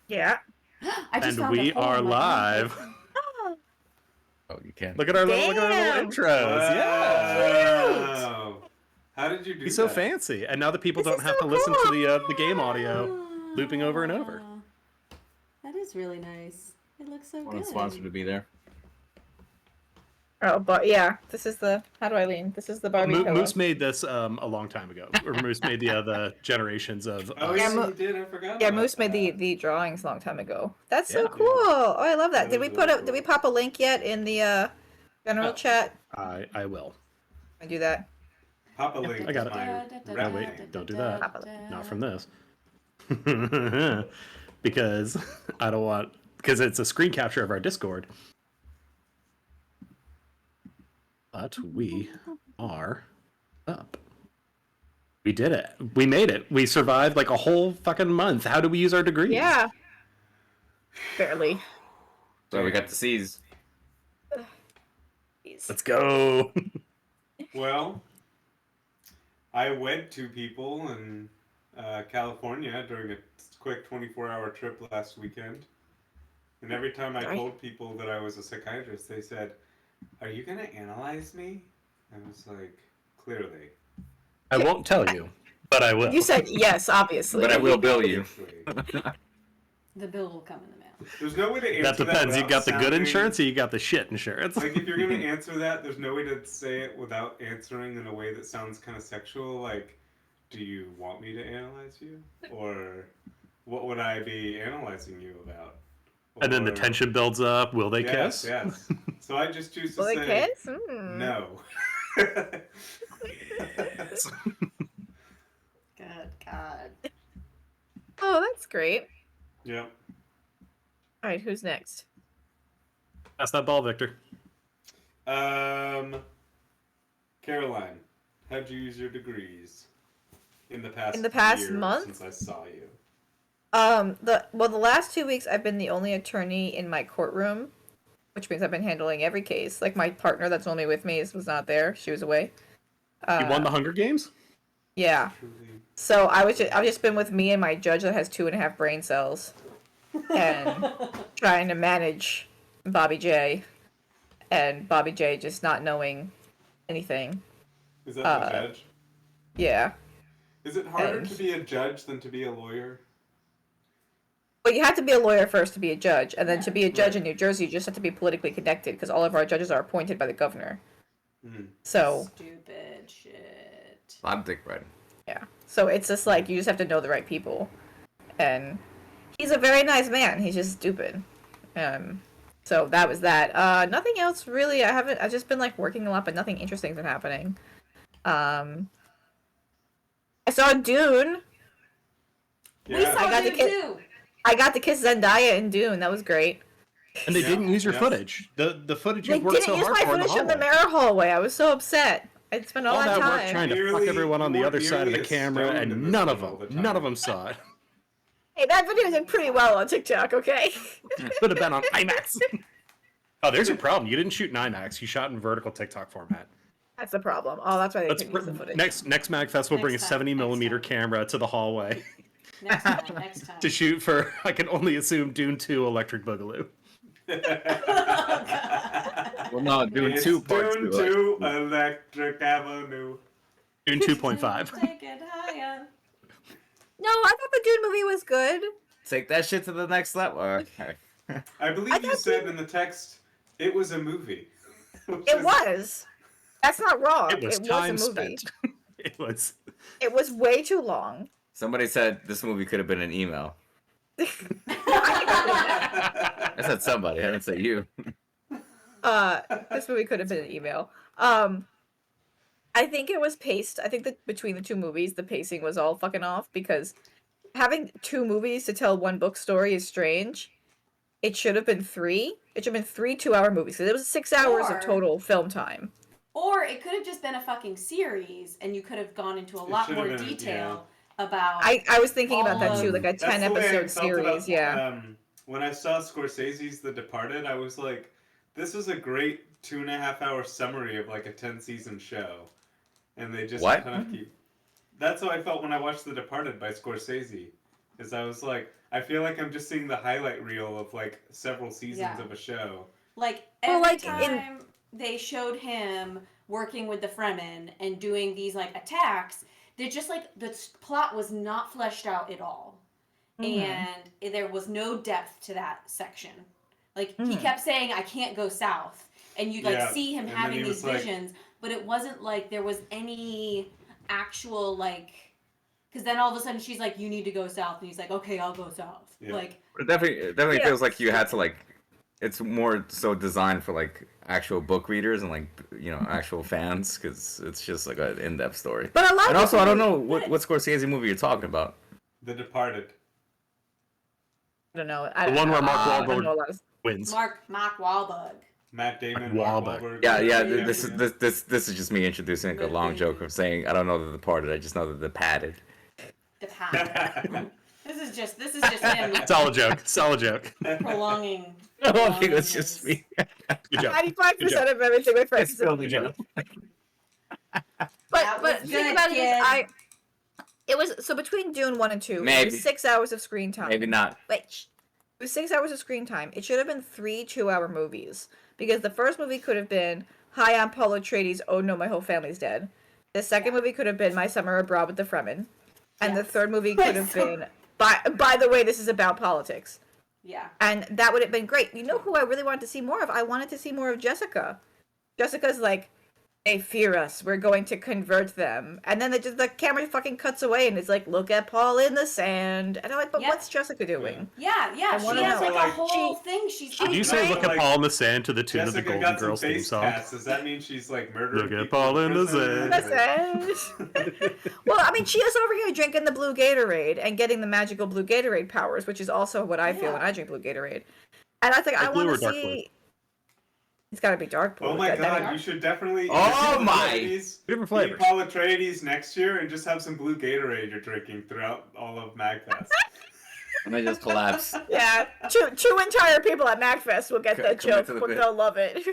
Yeah. I just And found we a hole are in my live. blanket. Oh, you can. Look at our little intros. Yeah. Wow. How did you do He's so that? fancy. And now the people This don't is have so to listen to cool. the game audio looping over and over. That is really nice. It looks so Wanted good. the sponsor to be there. Oh, but yeah, this is the. How do I lean? This is the Barbie pillow. Moose made this a long time ago. Or Moose made the generations of Oh us. yeah, you did. I forgot. Yeah, about Moose made that. the drawings a long time ago. That's so Yeah. cool. Oh, I love that. That is really Did we cool. pop a link yet in the general chat? I will. I do that. Pop a link. I got it. My No, wait, don't do that. Not from this. Because I don't want... Because it's a screen capture of our Discord. But we are up. We did it. We made it. We survived like a whole fucking month. How do we use our degrees? Yeah. Barely. So we got the C's. Let's go. Well, I wed two people in California during a quick 24-hour trip last weekend. And every time I told people that I was a psychiatrist, they said, "Are you going to analyze me?" I was like, clearly. I won't tell you, but I will. You said yes, obviously. But I will bill you. The bill will come in the mail. There's no way to answer That depends. You without got the good sounding- insurance or you got the shit insurance. Like, if you're going to answer that, there's no way to say it without answering in a way that sounds kind of sexual. Like, do you want me to analyze you? Or what would I be analyzing you about? And then the Or- tension builds up. Will they Yes, kiss? yes. So I just choose to Will they say kiss? Mm. no. Good God. Oh, that's great. Yep. All right, who's next? Pass that ball, Victor. Caroline, how'd you use your degrees in the past year month since I saw you? The last 2 weeks I've been the only attorney in my courtroom, which means I've been handling every case. Like my partner that's normally with me was not there; she was away. You won the Hunger Games? Yeah. Truly. So I've just been with me and my judge that has 2.5 brain cells, and trying to manage Bobby J, and Bobby J just not knowing anything. Is that the judge? Yeah. Is it harder and- to be a judge than to be a lawyer? Well, you have to be a lawyer first to be a judge, and then to be a judge in New Jersey, you just have to be politically connected because all of our judges are appointed by the governor. Mm. So Stupid shit. I'm dick riding. yeah, so it's just like you just have to know the right people, and he's a very nice man. He's just stupid. So that was that. Nothing else really. I've just been like working a lot, but nothing interesting's been happening. I saw Dune. Yeah. We saw I got you to kiss- too. I got to kiss Zendaya in Dune. That was great. And they Yeah, didn't use your yes. footage. The footage They you worked didn't so use hard my for in the footage from the hallway. mirror hallway. I was so upset. I spent all All that that work time. trying to fuck Nearly- everyone on the you other were side of the nearly camera, stoned in and this none of thing all the them time. saw it. Hey, that video did pretty well on TikTok. Okay. Could have been on IMAX. Oh, there's your problem. You didn't shoot in IMAX. You shot in vertical TikTok format. That's the problem. Oh, that's why they Let's couldn't use the footage. next Mag Fest we'll bring a Next time, 70 next millimeter time. camera to the hallway Next time. Next time. to shoot for. I can only assume Dune 2 Electric Boogaloo. Well, no, doing It's two parts. Dune to it. 2 Electric Avenue. Dune 2.5. Take it higher. No, I thought the Dune movie was good. Take that shit to the next level. Okay. I believe I you thought said in the text it was a movie. It was. That's not wrong. It was a time movie. spent. It was. It was way too long. Somebody said this movie could have been an email. I said somebody. I didn't say you. This movie could have been an email. I think it was paced. I think that between the two movies, the pacing was all fucking off because having two movies to tell one book story is strange. It should have been 3. It should have been 3 2-hour movies. So it was 6 hours Or- of total film time. Or it could have just been a fucking series, and you could have gone into a lot should have more been, detail about. I was thinking about that too, All like a That's 10 the way I episode felt about, series. Yeah. When I saw Scorsese's The Departed, I was like, this is a great 2.5-hour summary of like a 10-season show. And they just What? kind of keep... That's how I felt when I watched The Departed by Scorsese. Is I was like, I feel like I'm just seeing the highlight reel of like several seasons Yeah. of a show. Like Well, every like, time they showed him working with the Fremen and doing these like attacks, they're just like plot was not fleshed out at all, and there was no depth to that section. Like he kept saying, "I can't go south," and you like Yeah, see him and then having he these was like- visions, but it wasn't like there was any actual like. Because then all of a sudden she's like, "You need to go south," and he's like, "Okay, I'll go south." Yeah. Like It definitely Yeah. feels like you had to like. It's more so designed for like actual book readers and like actual fans because it's just like an in-depth story. But a lot And of also, I people- don't know what Scorsese movie you're talking about. The Departed. I don't know. The one where Mark I don't Wahlberg know a lot of- wins. Mark Wahlberg. Matt Damon, Mark Mark Wahlberg. Wahlberg. Yeah, yeah. whatever, This is just me introducing like, a long joke of saying I don't know the Departed. I just know that the Padded. The Padded. This is just him Solid joke. Solid joke. prolonging. I don't think it's just me. Good job. 95% of everything my friends It's still the joke. That But was the thing good, about it kid. is, it was so between Dune 1 and 2, it Maybe. was 6 hours of screen time. Maybe not. Wait, it was 6 hours of screen time. It should have been 3 2-hour movies because the first movie could have been Hi, I'm Paul Atreides. Oh no, my whole family's dead. The second movie could have been My Summer Abroad with the Fremen, and the Yes. third movie could have been by the way, this is about politics. Yeah. And that would have been great. You know who I really wanted to see more of? I wanted to see more of Jessica. Jessica's like, they fear us. We're going to convert them. And then the camera fucking cuts away and it's like, look at Paul in the sand. And I'm like, but Yep. what's Jessica doing? Yeah. I She wanna has know. like a Like, whole thing. She's Did you say Right. look at Like, Paul in the sand to the tune of the Jessica Golden got some Girls theme face song? cast. Does that mean she's like murdering Look at people Paul in the prison? Well, I mean, she is over here drinking the blue Gatorade and getting the magical blue Gatorade powers, which is also what I feel when I drink blue Gatorade. And I think I Like blue want or to dark blue? see. It's got to be dark blue. Oh my That- that- god, you should definitely. Oh my! Different Flavors. flavors. Paul Atreides next year and just have some blue Gatorade you're drinking throughout all of MagFest. And they just collapse. Yeah, two entire people at MagFest will get that Come joke. into the But bit. they'll love it.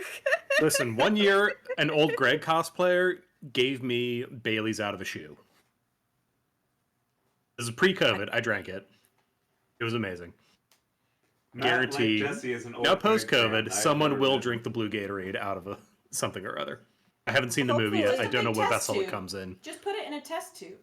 Listen, one year, an old Greg cosplayer gave me Bailey's out of a shoe. This is pre-COVID. I drank it. It was amazing. Matt, Guaranteed. Like Jesse is an old Now, Greg post-COVID, fan. someone I've will never drink the blue Gatorade out of something or other. I haven't seen the movie Hopefully. yet. I don't know Just a what big vessel test it tube. comes in. Just put it in a test tube.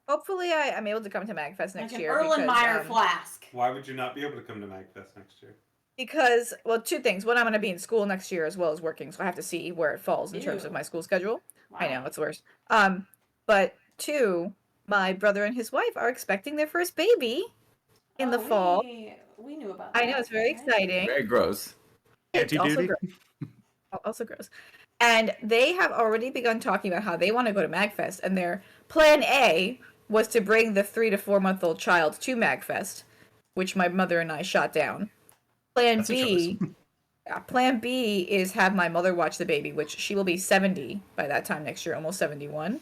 Hopefully, I'm able to come to MagFest next Like an year. Erlenmeyer flask. Why would you not be able to come to MagFest next year? Because, well, two things. One, I'm going to be in school next year as well as working, so I have to see where it falls in terms of Ew. my school schedule. I know, Wow. it's the worst. But two, my brother and his wife are expecting their first baby in the Oh, fall. We knew about that. I know, it's very right? exciting. Very gross. It's also Anti-duty? gross. Also gross. And they have already begun talking about how they want to go to MagFest, and their plan A was to bring the 3 to 4 month old child to MagFest, which my mother and I shot down. Plan That's a B, Plan B is have my mother watch the baby, which she will be 70 by that time next year, almost 71.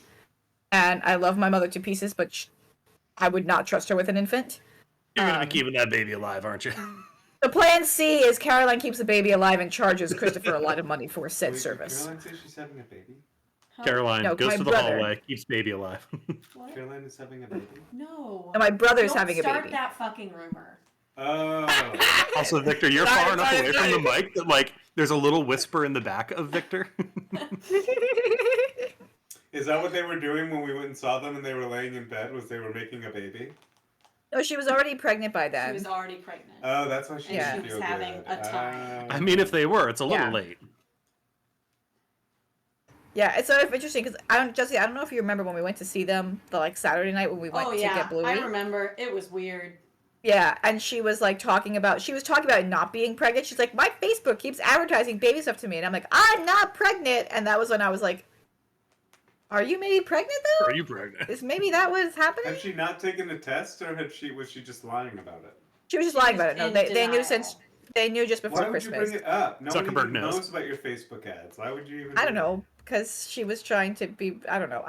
And I love my mother to pieces, but I would not trust her with an infant. You're going to be keeping that baby alive, aren't you? The plan C is Caroline keeps the baby alive and charges Christopher a lot of money for said Wait, did service. Caroline say she's having a baby? Huh? Caroline No, goes my to the brother. hallway, keeps baby alive. What? Caroline is having a baby? No. And my brother's Don't having a start baby. that fucking rumor. Oh. Also, Victor, you're Sorry, far enough sorry, away sorry. from the mic that, like, there's a little whisper in the back of Victor. Is that what they were doing when we went and saw them and they were laying in bed? Was they were making a baby? No, she was already pregnant by She then. was already pregnant. Oh, that's why she Yeah. didn't She feel was having good. a time. I mean, if they were, it's a little Yeah. late. Yeah, it's sort of interesting because Jesse, I don't know if you remember when we went to see them the like Saturday night when we went Oh to yeah, get Bluey. I remember. It was weird. Yeah, and she was talking about not being pregnant. She's like, my Facebook keeps advertising baby stuff to me, and I'm like, I'm not pregnant. And that was when I was like, are you maybe pregnant though? Are you pregnant? Is maybe that was happening? Had she not taken a test, or was she just lying about it? She was just She lying was about it. No, in they knew denial. since they knew just before Why would you Christmas. bring it up? No one Zuckerberg even knows. knows about your Facebook ads. Why would you even? I do don't know, because she was trying to be. I don't know.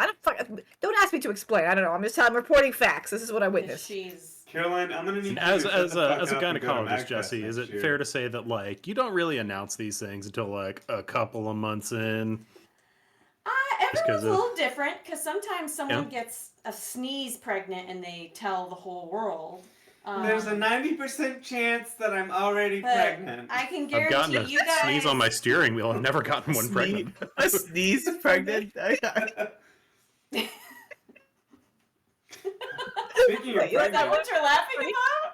Don't ask me to explain. I don't know. I'm reporting facts. This is what I witnessed. She's. that? Caroline, I'm gonna need you As to shut as the a fuck as a up and go to gynecologist, MagFest Jesse, is next it year. fair to say that like you don't really announce these things until like a couple of months in? Just 'cause Everyone's a of- little different because sometimes someone Yeah. gets a sneeze pregnant and they tell the whole world, There's a 90% chance that I'm already But pregnant. I can I've gotten guarantee a you guys. sneeze on my steering wheel. I've never gotten one pregnant. A sneeze pregnant. Speaking of Wait, was Is that pregnant, what you're laughing about?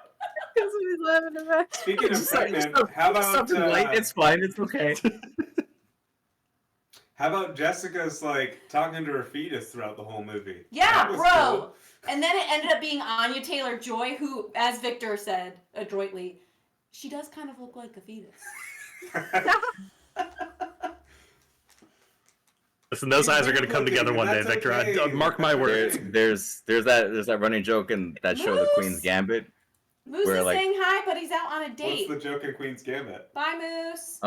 That's what he's laughing about. speaking of Just like- pregnant, how about something light? It's fine. It's okay. how about Jessica's like talking to her fetus throughout the whole movie? Yeah, That was bro. cool. And then it ended up being Anya Taylor-Joy, who, as Victor said adroitly, she does kind of look like a fetus. Listen, those eyes are going to come Looking, together one day, that's Victor. okay. Mark my words. There's that running joke in that show, The Queen's Gambit. Moose Where, is like- saying hi, but he's out on a What's date. the joke in Queen's Gambit? Bye, Moose.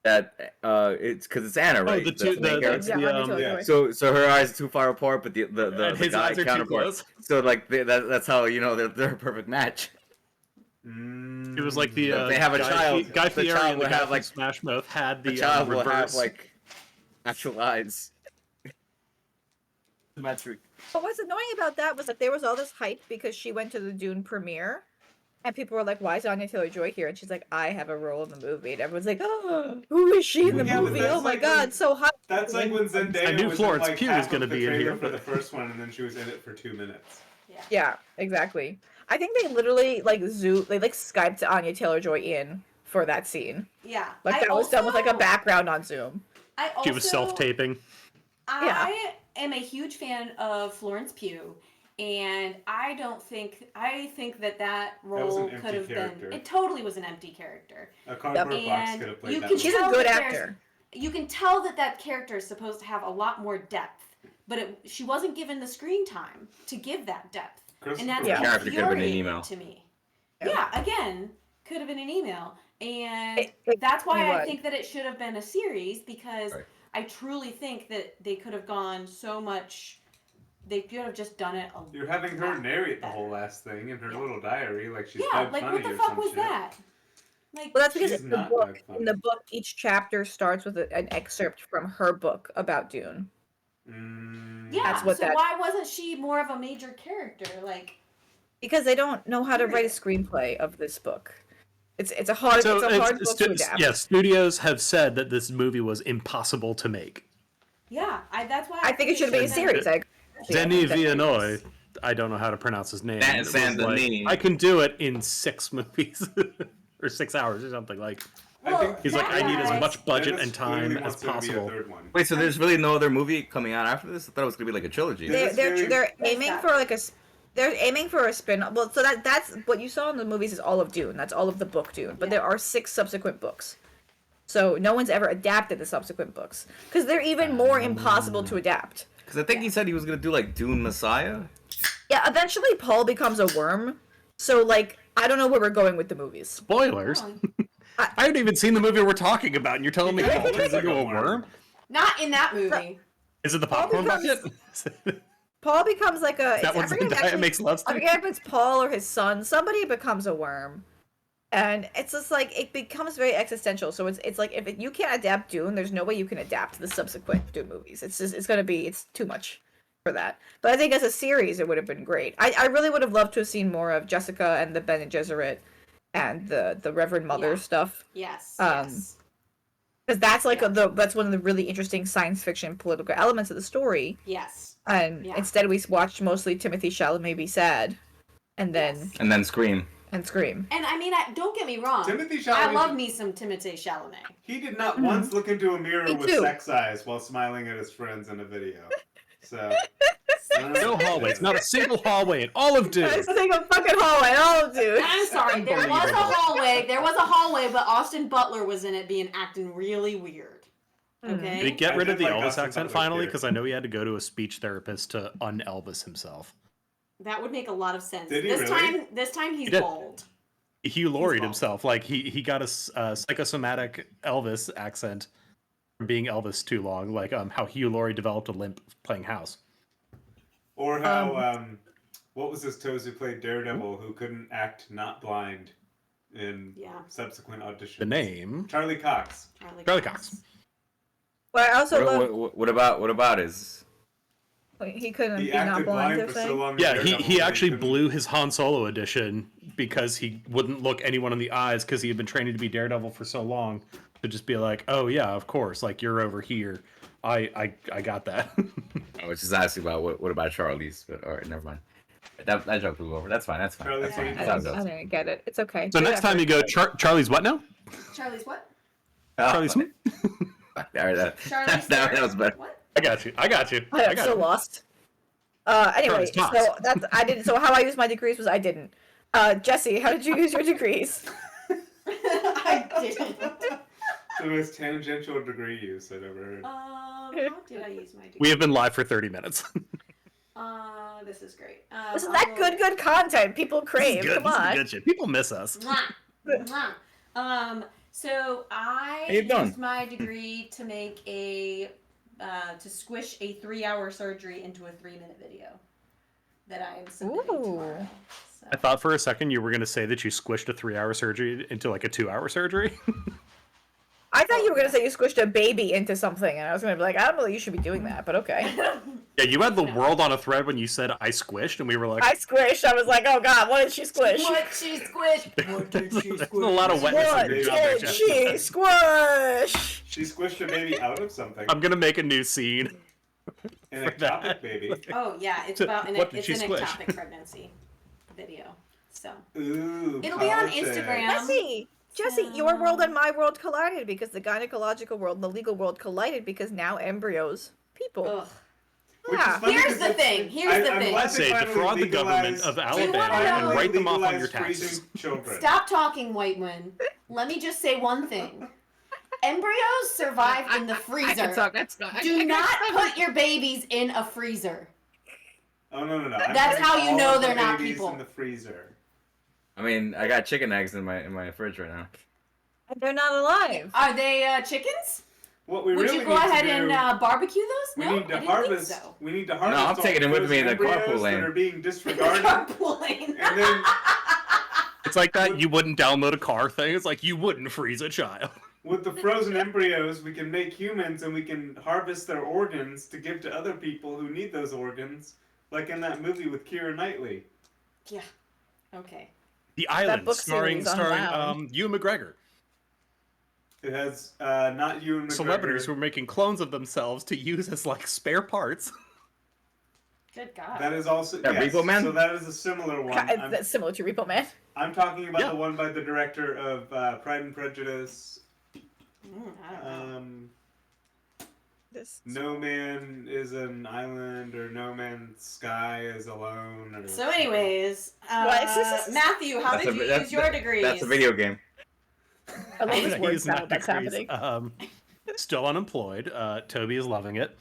That it's because it's Anna, right? the two, main character. Yeah, Anya Yeah. Taylor-Joy. So her eyes are too far apart, but the And his guy eyes are too counterpart. close. So like that's how they're a perfect match. It was like the They have a Guy, child. Guy The Fieri child and the will guy have, from like- Smash Mouth had The the child will reverse. have like actual eyes. Symmetric. But what's annoying about that was that there was all this hype because she went to the Dune premiere, and people were like, "Why is Anya Taylor-Joy here?" And she's like, "I have a role in the movie." And everyone's like, "Oh, who is she in the Yeah, but movie? that's Oh my like god, when- so hot!" That's like when Zendaya I knew was Florence in like Pugh was half gonna of the be in trailer here, for but- the first one, and then she was in it for 2 minutes. Yeah, exactly. I think they literally like Skyped Anya Taylor-Joy in for that scene. Yeah. Like that was done with like a background on Zoom. I also, She was self-taping. I am a huge fan of Florence Pugh, and I think that was an role empty could have character. been. It totally was an empty character. A cardboard box And could have played you that. can one. She's a tell good that there's- actor. You can tell that character is supposed to have a lot more depth, but she wasn't given the screen time to give that depth, and that's Yeah. Character could have been an infuriating email. to me. Yeah. Yeah, again, could have been an email, and It that's why I would. think that it should have been a series, because Right. I truly think that they could have gone so much. They could have just done it. You're having her lot narrate the better. whole last thing in her Yeah. little diary, like she's Yeah, Bud like Funny what the or fuck some was shit. that? Like, Well, that's because She's in the not book, that funny. in the book, each chapter starts with an excerpt from her book about Dune. yeah. That's what so that- why wasn't she more of a major character? Like, Because they don't know how to write a screenplay of this book. It's a hard So it's a hard book to adapt. yeah, studios have said that this movie was impossible to make. yeah, that's why I think it should be a series. I agree. Denis I think that- Villeneuve, I don't know how to pronounce his name. Saint- was Saint-Denis. I can do it in 6 movies or 6 hours or something. Like I think he's like, I need as Guys, much budget Dennis and time clearly as wants there to be a possible. third one. Wait, so there's really no other movie coming out after this? I thought it was gonna be like a trilogy. Yeah. They're aiming that? for like they're aiming for a spin. Well, so that's what you saw in the movies is all of Dune. That's all of the book Dune. But there are 6 subsequent books. So no one's ever adapted the subsequent books because they're even more impossible to adapt. Because I think he said he was gonna do like Dune Messiah. Yeah, eventually Paul becomes a worm. So like I don't know where we're going with the movies. Spoilers. Wrong. I haven't even seen the movie we're talking about, and you're telling me Yeah, Paul turns like into a a worm. worm? Not in that movie. Is it the Paul popcorn becomes- bucket? Paul becomes like a. That I one's forget the actually- diet makes love I to. forget if it's Paul or his son. Somebody becomes a worm, and it's just like it becomes very existential. So it's like if you can't adapt Dune, there's no way you can adapt the subsequent Dune movies. It's just it's too much for that. But I think as a series, it would have been great. I really would have loved to have seen more of Jessica and the Bene Gesserit and the Reverend Mother Yeah. stuff. Yes. Yes. Because that's like that's one of the really interesting science fiction political elements of the story. Yes. And Yeah. instead we watched mostly Timothy Chalamet be sad, and then Yes. And then Scream. and scream. And I mean, don't get me wrong. Timothy I Chalamet. love me some Timothée Chalamet. He did not once look into a mirror Me with too. sex eyes while smiling at his friends in a video. So No hallways, not a single hallway in all of Dune. A single fucking hallway, oh dude. I'm sorry, there was a Unbelievable. hallway. There was a hallway, but Austin Butler was in it, acting really weird. Okay. Did he get I rid of did the like Elvis Austin accent Butler's finally? character. Because I know he had to go to a speech therapist to un-Elvis himself. That would make a lot of sense. Did he this really? time he's did. bold. Hugh Lauried bald. himself. Like he got a psychosomatic Elvis accent from being Elvis too long. Like how Hugh Laurie developed a limp playing house. or how what was his toes who played Daredevil who couldn't act not blind in Yeah. subsequent auditions. The name. Charlie Cox. Charlie Cox. But I also love What about his Wait, he couldn't He be not acted blind, blind they're for so saying? long. Yeah, in he Daredevil, actually couldn't- blew his Han Solo edition because he wouldn't look anyone in the eyes because he had been training to be Daredevil for so long to just be like, oh yeah, of course, like you're over here. I got that. I was just asking about what about Charlie's, but all right, never mind. That joke blew over. That's fine. That's fine. Charlie's That's fine. Angels. I Sounds didn't, I good. didn't get it. It's okay. So Good next time effort. you go, Charlie's what now? Charlie's what? Charlie's All right, Charlie's that was better. What? I got you. I got I'm got so you. lost. Anyway, Charlie's Tots. so that's I didn't. So how I used my degrees was I didn't. Jesse, how did you use your degrees? I didn't. The most tangential degree use I've ever heard. How did I use my degree? We have been live for 30 minutes. This is great. This is that good content people crave. Good. Come This is on. good shit. People miss us. Mwah. Mwah. So I How you doing? used my degree to make to squish a 3-hour surgery into a 3-minute video that I am submitting Ooh. tomorrow. So. I thought for a second you were going to say that you squished a 3-hour surgery into like a 2-hour surgery. I thought you were gonna say you squished a baby into something, and I was gonna be like, I don't know that you should be doing that, but okay. Yeah, you had the world on a thread when you said I squished, and we were like, I squished. I was like, oh god, what did she squish? What she squished? What did she there's a squish? lot of wetness What in your job did there, she Jeff. squish? She squished a baby out of something. I'm going to make a new scene. An for that. ectopic baby. Oh yeah, it's So, about what did it's she an squish? ectopic pregnancy video. So Ooh. it'll be on politics. Instagram. Jesse, your world and my world collided because the gynecological world and the legal world collided because now embryos people. Ugh. Which is Yeah. funny Here's 'cause the it's- thing. Here's the I'm thing. glad I they say finally defraud the government legalized- of you Alabama wanna know- and write them off on your legalized taxes. raising children. Stop talking, Whiteman. Let me just say one thing. Embryos survive in the freezer. Do not put your babies in a freezer. Oh no. I'm That's putting how you all know of the they're not babies people. in the freezer. I mean, I got chicken eggs in my fridge right now. And they're not alive. Are they chickens? What we Would really you go need ahead to do, and barbecue those? we No, need to I didn't harvest. think so. We need to harvest. I'm all taking it with those me in the embryos carpool lane. that are being disregarded, Carpool lane. and then It's like that you wouldn't download a car thing. It's like you wouldn't freeze a child. with the frozen embryos, we can make humans, and we can harvest their organs to give to other people who need those organs, like in that movie with Keira Knightley. Yeah. Okay. The Island, book starring series Unbound. Ewan McGregor. It has not you and Celebrities who are making clones of themselves to use as like spare parts. Good God. That is also Yeah, yes, Repo Man? So that is a similar one. That's similar to Repo Man. I'm talking about Yeah. the one by the director of Pride and Prejudice. I don't know. This. No man is an island, or no man's sky is alone. Or So, anyways, What? Matthew, how did you use your degrees? That's a video game. I love I'm this gonna word use my salad that's degrees. happening. Still unemployed. Toby is loving it.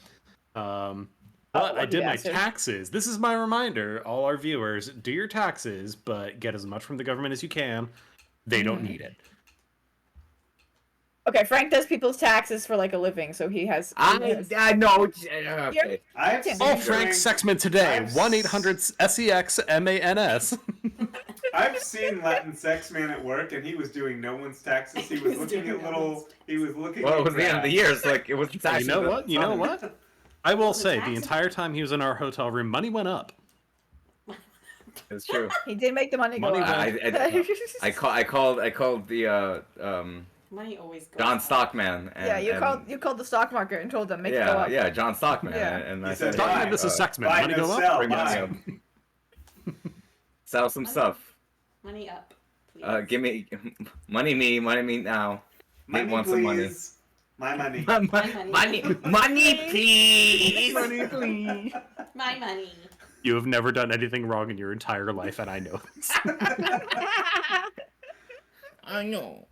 But I lucky did my bastard. taxes. This is my reminder, all our viewers: do your taxes, but get as much from the government as you can. They don't need it. Okay, Frank does people's taxes for like a living, so he has. I know. Okay. I've seen Oh, Frank Sexman today. I've 1-800-SEX-MANS. I've seen Latin sex man at work, and he was doing no one's taxes. He was looking doing at no little. one's. He was looking. Well, at it was the end of the graphs. year, so like it was You taxes. know what? You know what? I will say, the taxes? entire time he was in our hotel room, money went up. It's true. He did make the money go Money up. I called the Money always goes John up. Stockman. And, Yeah, you and, called the stock market and told them make it go up. Yeah, John Stockman. Yeah. And He I said, said, "Buy, Talking to Mrs. Sexman, buy, money no, go up? sell, Bring buy." money up. sell some stuff. Money up, please. Give me money now. Money, Need want some money. please. My money. Money, please. Money, please. My money. You have never done anything wrong in your entire life, and I know this. I know.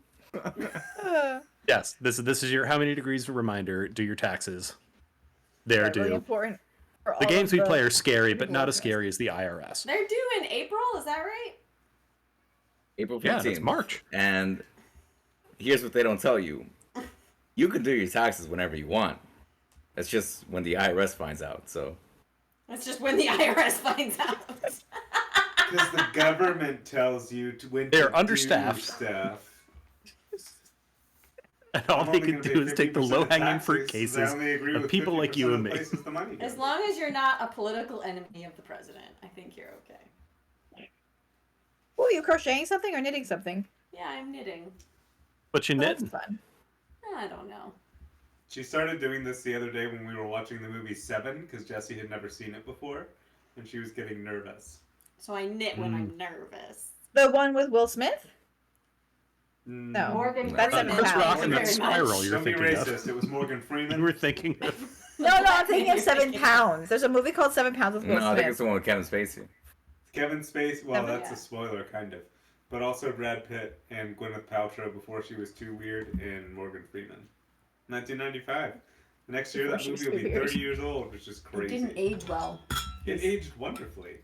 Yes, this is your how many degrees reminder. Do your taxes. They're Really due. important. for all The games of we the play are scary, but legal not as address. scary as the IRS. They're due in April, is that right? April 15th. Yeah, that's March. And here's what they don't tell you. You can do your taxes whenever you want. It's just when the IRS finds out, so. That's just when the IRS finds out. Because the government tells you to when They're to understaffed. do stuff. And all I'm they only could gonna do pay is take the 50% low-hanging of fruit taxes, 'cause I cases only agree of with people like 50% you of and the me. places the money As goes. long as you're not a political enemy of the president, I think you're okay. Oh, you crocheting something or knitting something? Yeah, I'm knitting. What you Oh, that's knitting? fun. I don't know. She started doing this the other day when we were watching the movie Seven, because Jesse had never seen it before, and she was getting nervous. So I knit when I'm nervous. The one with Will Smith? Mm, No. Morgan That's Freeman. Chris Thank Rock you and that very spiral much. you're Don't be thinking of. racist. It was Morgan You Freeman. were thinking of... No, I'm thinking of 7 Pounds. There's a movie called 7 Pounds with Will No, I think it's Smith. the one with Kevin Spacey. Kevin Spacey. Well, Never- that's yeah. a spoiler, kind of. But also Brad Pitt and Gwyneth Paltrow before she was too weird, and Morgan Freeman. 1995. The next year, Before that she was movie will too be weird. 30 years old, which is It crazy. didn't age well. It aged wonderfully.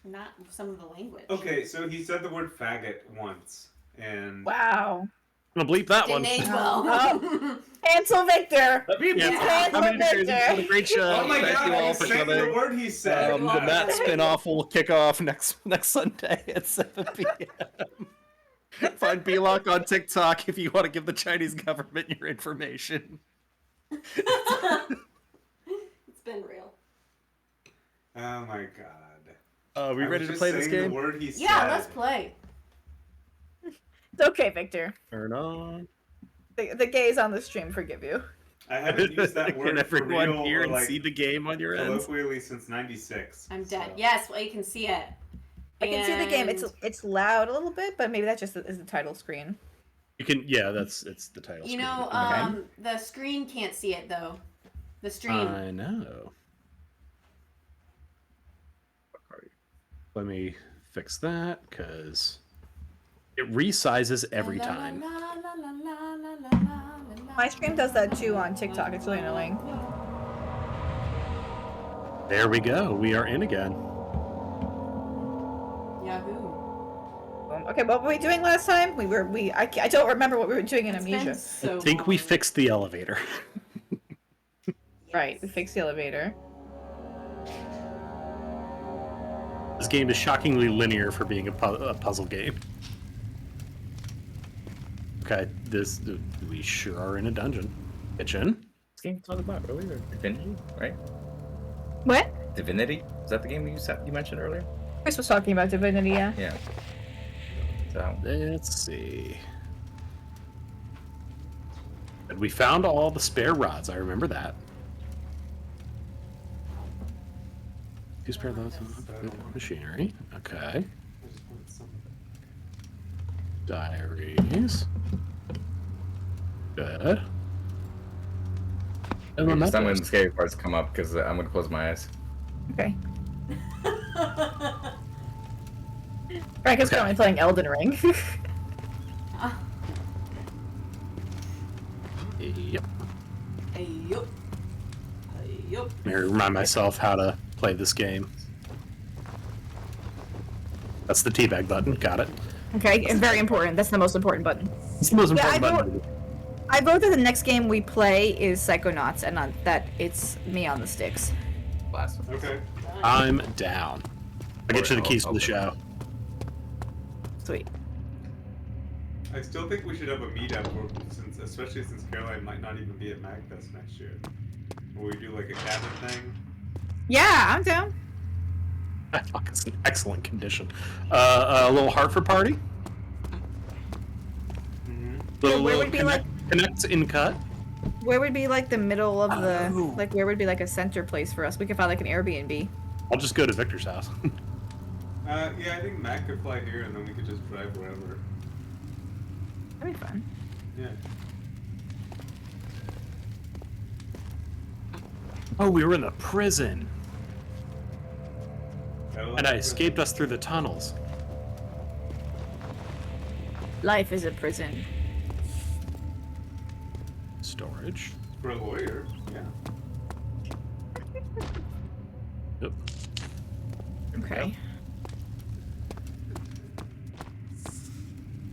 Not some of the language. Okay, so he said the word faggot once, and Wow. I'm gonna bleep that Didn't one. age well. Oh. Cancel Victor! Yeah, Cancel how many degrees? Victor! What a great show. oh my Thank god, you I all was for saying coming. the word he said. The Matt spinoff will kick off next Sunday at 7 p.m. Find B-Lock on TikTok if you want to give the Chinese government your information. It's been real. Oh my god. Are we I ready was to just play this saying game? The word he Yeah, said. let's play. It's okay, Victor. Turn on. The gays on the stream forgive you. I haven't used that word Can for everyone real hear or and like see the game on your end? colloquially since '96. I'm dead. so. Yes, well, you can see it. I can see the game. And- It's loud a little bit, but maybe that just is the title screen. You can, yeah, it's the title. You screen. know, Okay. the screen can't see it though. The stream. I know. Let me fix that because it resizes every time. My stream does that too on TikTok. It's really annoying. There we go. We are in again. Yahoo. Okay, what were we doing last time? I don't remember what we were doing in It's been Amnesia. so I think we long. fixed the elevator. Right, we fixed the elevator. This game is shockingly linear for being a puzzle game. Okay, we sure are in a dungeon. Kitchen. This game talked about earlier, Divinity, right? What? Divinity? Is that the game you mentioned earlier? Chris was talking about Divinity, yeah. Yeah. So Let's see. And we found all the spare rods. I remember that. Two spare rods on machinery. Okay. I just want some. Diaries. Good. And just when the mementos. scary parts come up because I'm gonna close my eyes. Okay. Frank is currently playing Elden Ring. Yep. Hey, yup. Hey, yup. Let me remind myself how to play this game. That's the teabag button. Got it. Okay, and very important. That's the most important button. It's the most Yeah, important button. I vote that the next game we play is Psychonauts, and not that it's me on the sticks. Last one. Okay. I'm down. I'll get you the keys for the show. Sweet. I still think we should have a meetup, especially since Caroline might not even be at MagFest next year. Where we do like a cabin thing. Yeah, I'm down. Fuck, it's in excellent condition. A little Hartford party. Mm-hmm. Little, where little would be like- connect in cut. Where would be like the middle of the Oh. like? Where would be like a center place for us? We could find like an Airbnb. I'll just go to Victor's house. Yeah, I think Mac could fly here, and then we could just drive wherever. That'd be fun. Yeah. Oh, we were in the prison, Gotta and I love escaped us through the tunnels. Life is a prison. Storage. for a lawyer. Yeah. Yep. Okay.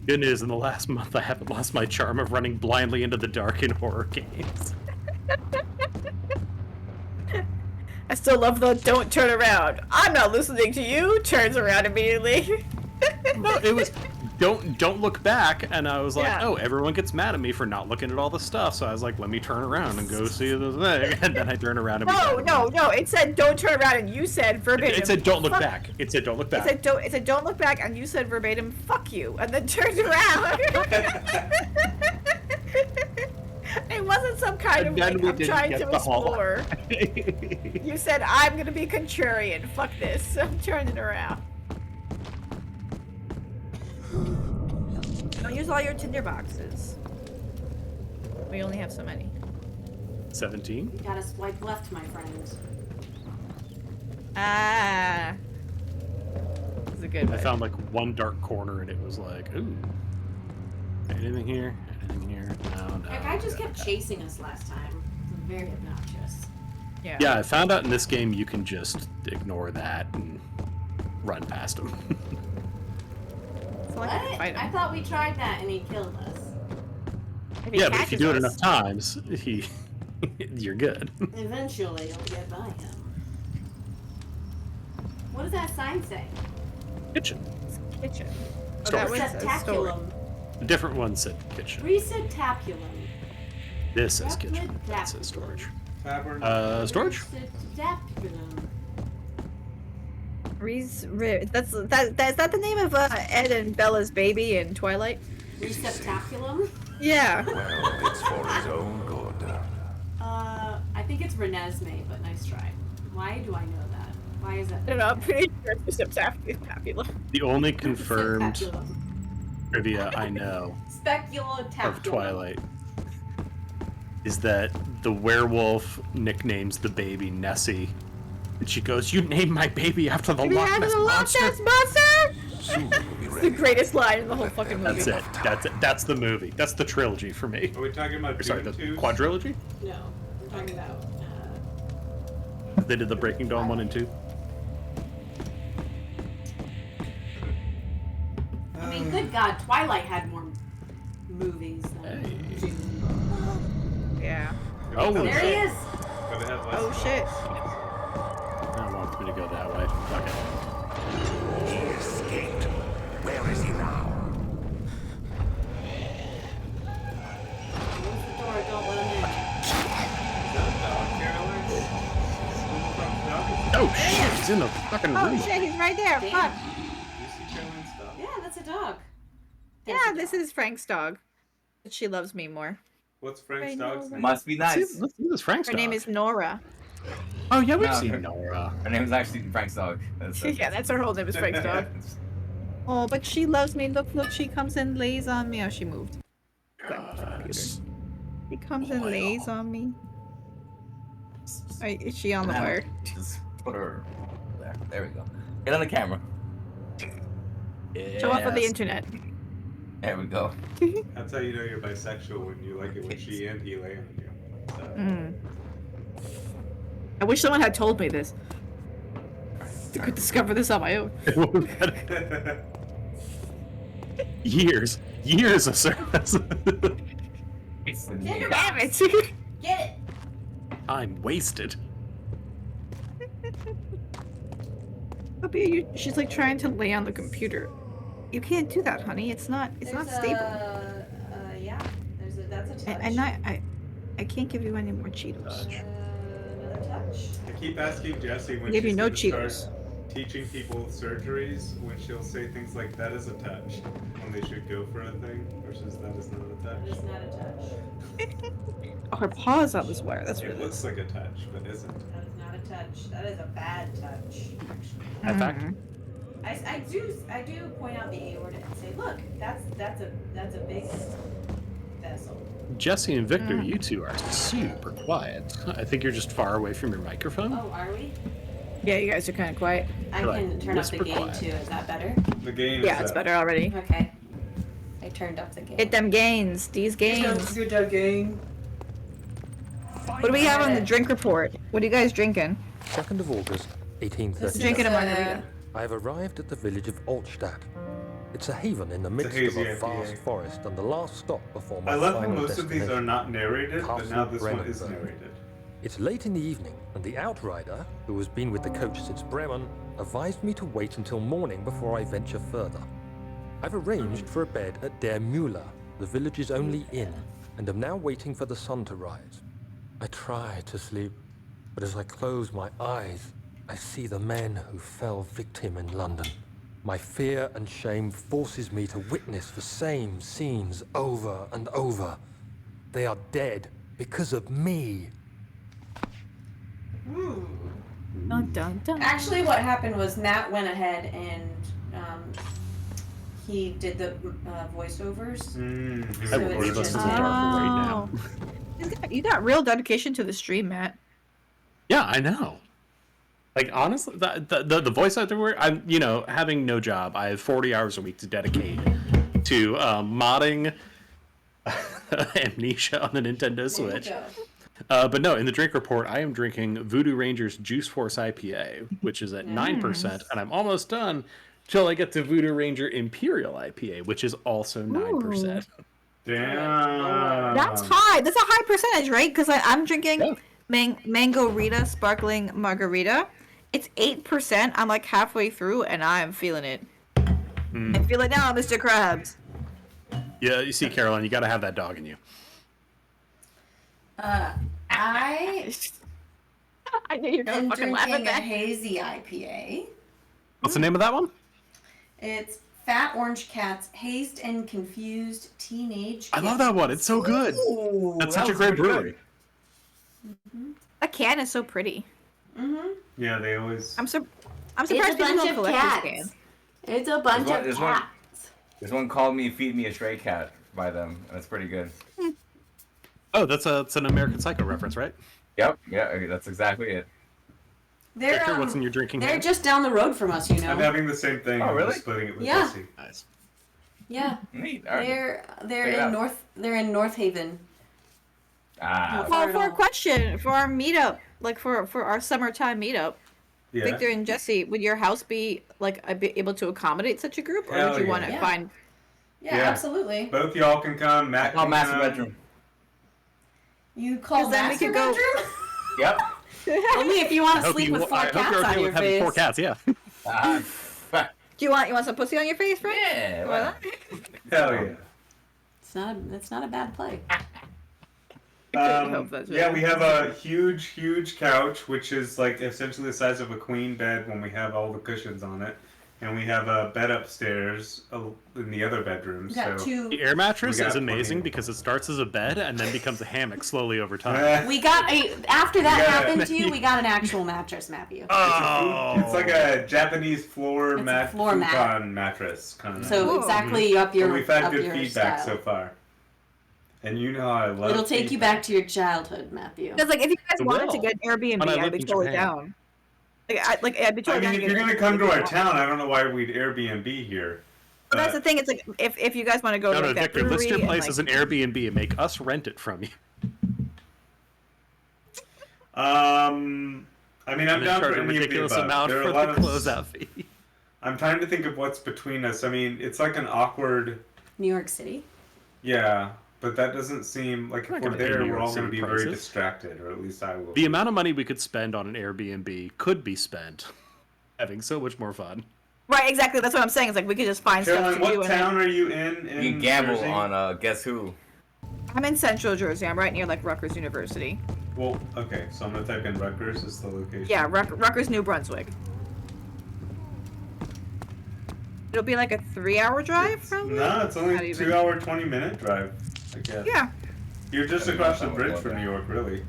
Good news, in the last month I haven't lost my charm of running blindly into the dark in horror games. I still love the "don't turn around. I'm not listening to you." Turns around immediately. No, it was don't look back. And I was like, Yeah. oh, everyone gets mad at me for not looking at all the stuff. So I was like, let me turn around and go see the thing. And then I turn around and No. It said don't turn around, and you said verbatim. It said don't look "Fuck." back. It said don't look back. It said don't look back, and you said verbatim "fuck you," and then turned around. It wasn't some kind of And then like we I'm didn't trying get to the hall. explore. You said I'm gonna be contrarian. Fuck this. So I'm turning around. Don't use all your Tinder boxes. We only have so many. 17. You gotta swipe left, my friend. Ah. This is a good I one. found like one dark corner and it was like, ooh. Anything here? Anything here? No. That guy just kept chasing us last time. It was very obnoxious. Yeah, I found out in this game you can just ignore that and run past him. It's not like I can What? fight him. I thought we tried that and he killed us. If he Yeah, but if you do it catches us- enough times, you're good. Eventually, you'll get by him. What does that sign say? Kitchen. Kitchen. Oh, Storage. that one says storage. Receptaculum. A different one said kitchen. Receptaculum. This says kitchen. That says storage. Tavern. Storage? Receptaculum. Is that the name of Ed and Bella's baby in Twilight? Receptaculum? Yeah. Well, it's for his own good. I think it's Renesmee, but nice try. Why do I know that? Why is that? I don't know. I'm pretty sure it's Receptaculum. The only confirmed Receptaculum. trivia I know Speculataculum. of Twilight is that the werewolf nicknames the baby Nessie. And she goes, "You named my baby after the Loch Ness Monster?" Monster? Soon we'll be It's the ready. greatest line in the whole fucking movie. That's it. That's it. That's the movie. That's the trilogy for me. Are we talking about Or sorry, Doom the 2s? quadrilogy? No, we're talking about. They did the Breaking Dawn 1 and 2. I mean, good God, Twilight had more movies than Hey. Doom. Yeah. Oh, There he is. Gotta have less Oh shit. I want me to go that way. Okay. He escaped. Where is he now? Close the door, don't let him Oh shit! He's in the fucking Oh room. shit, he's right there. Damn. Fuck. in. Yeah, that's a dog. Yeah, this is Frank's dog. But she loves me more. What's Frank's I dog's know. name? Must be Let's see, nice. let's see this Frank's Her dog. name is Nora. Oh yeah, we've No, seen her- Nora. Her name is actually Frank's dog. Yeah, that's her whole name is Frank's dog. Oh, but she loves me. Look, she comes and lays on me. Oh, she moved. Yes. She comes and lays on me. Is she on the wire? Just put her there. There we go. Get on the camera. Show off on the Yes. internet. There we go. That's how you know you're bisexual, when you like it when she and he lay on you. So. Mm. I wish someone had told me this. I could discover this on my own. years of service. Damn it! Get it. I'm wasted. She's like trying to lay on the computer. You can't do that, honey. It's not stable. Yeah. That's a touch. I can't give you any more Cheetos. Another touch. I keep asking Jessie when Give you she's no gonna Cheetos. start teaching people surgeries, when she'll say things like "that is a touch" when they should go for a thing, versus "that is not a That touch." is not a touch. Oh, her paw's on this wire. That's what It it looks is. like a touch, but isn't. That is not a touch. That is a bad touch. In fact, I do point out the aorta and say, look, that's a big vessel. Jesse and Victor, you two are super quiet. I think you're just far away from your microphone. Oh, are we? Yeah, you guys are kind of quiet. I You're can like turn up the whisper gain quiet. too. Is that better? The game. Yeah, it's better already. Okay. I turned up the gain. Hit them gains. These gains. Good job, gain. What do we have on the drink report? What are you guys drinking? 2nd of August, 1830. Drinking a margarita. I have arrived at the village of Altstadt. It's a haven in the midst of hazy a IPA. vast forest and the last stop before my I love how final most of these are destination. not narrated, but Castle now this one is Brennenburg. narrated. It's late in the evening, and the outrider, who has been with the coach since Bremen, advised me to wait until morning before I venture further. I've arranged for a bed at Der Müller, the village's only inn, and am now waiting for the sun to rise. I try to sleep, but as I close my eyes, I see the men who fell victim in London. My fear and shame forces me to witness the same scenes over and over. They are dead because of me. Dun, dun, dun. Actually, what happened was Matt went ahead and he did the voiceovers. I So will it's leave us just- in the dark right now. You got real dedication to the stream, Matt. Yeah, I know. Like honestly, the voice actor, I'm having no job. I have 40 hours a week to dedicate to modding Amnesia on the Nintendo Switch. But no, in the drink report, I am drinking Voodoo Ranger's Juice Force IPA, which is at 9%, and I'm almost done till I get to Voodoo Ranger Imperial IPA, which is also 9%. Damn. That's high. That's a high percentage, right? Because I'm drinking Mango Rita Sparkling Margarita. It's 8%. I'm like halfway through, and I'm feeling it. I feel it now, Mr. Krabs. Yeah, you see, Caroline, you got to have that dog in you. I I knew you were gonna am fucking laugh at drinking a that. hazy IPA. What's the name of that one? It's Fat Orange Cat's Hazed and Confused Teenage. I love that one. It's so good. That's such a great brewery. That can is so pretty. Yeah, they always. I'm surprised It's a people bunch don't of collect cats. this can. It's a bunch of There's one- cats. There's one called Me Feed Me a Stray Cat by them, and it's pretty good. Oh, that's an American Psycho reference, right? Yep, yeah, that's exactly it. They're Victor, what's in your drinking they're hand? just down the road from us, you know. I'm having the same thing. Oh, I'm really? just splitting it with Yeah. Jesse. Nice. Yeah, Neat. All right. they're Check it out. They're in North Haven. Ah, Far at For a all. question, for our meetup, like for our summertime meetup, Yeah. Victor and Jesse, would your house be like able to accommodate such a group, or Hell would you yeah. want to Yeah. find? Yeah, Yeah. absolutely. Both y'all can come. Matt oh, can master come. bedroom. You call 'Cause then we master could go- bedroom? Yep. Only if you want I to hope sleep you. with four I hope cats you're okay on your with having 4 face. cats. Yeah. Ah, Do you want some pussy on your face, Frank? yeah. You Why want not? Hell yeah. It's not a bad play. hope that's Yeah, right. we have a huge couch, which is like essentially the size of a queen bed when we have all the cushions on it, and we have a bed upstairs in the other bedroom. We got So two. The air mattress We got is amazing plenty. because it starts as a bed and then becomes a hammock slowly over time. We got a after that We got happened it. to you. We got an actual mattress, Matthew. Oh, It's like a Japanese floor It's a mat floor mat. futon mattress kind of. So Cool. exactly up your But we've had up good your feedback style. so far. And you know how I love. It'll take you back to your childhood, Matthew. Because like if you guys It wanted to will. get an Airbnb, When I I'd lived be in totally Japan. down. I'd be I totally down. mean, if get you're an gonna come Airbnb to our if you town, want. I don't know why we'd Airbnb here. But that's the thing. It's like if you guys want to go no, to no, like, that Victor, list your brewery place and, as an Airbnb and make us rent it from you. I mean, I'm And then down charge for a any of the ridiculous above. amount There are for a the lot of. closeout fee. I'm trying to think of what's between us. I mean, it's like an awkward. New York City. Yeah, but that doesn't seem like if not we're gonna pay there, New we're York all going to City be very prices. distracted, or at least I will. The amount of money we could spend on an Airbnb could be spent having so much more fun. Right, exactly. That's what I'm saying. It's like we could just find Caroline, stuff to do. what And town are you in? You gamble Jersey? on Guess Who. I'm in Central Jersey. I'm right near like Rutgers University. Well, okay, so I'm gonna type in Rutgers is the location. Yeah, Rutgers, New Brunswick. It'll be like a 3-hour drive, probably. No, it's only Not a even. 2-hour, 20-minute drive. I guess. Yeah, You're just That'd be across the fun. bridge from New York, really.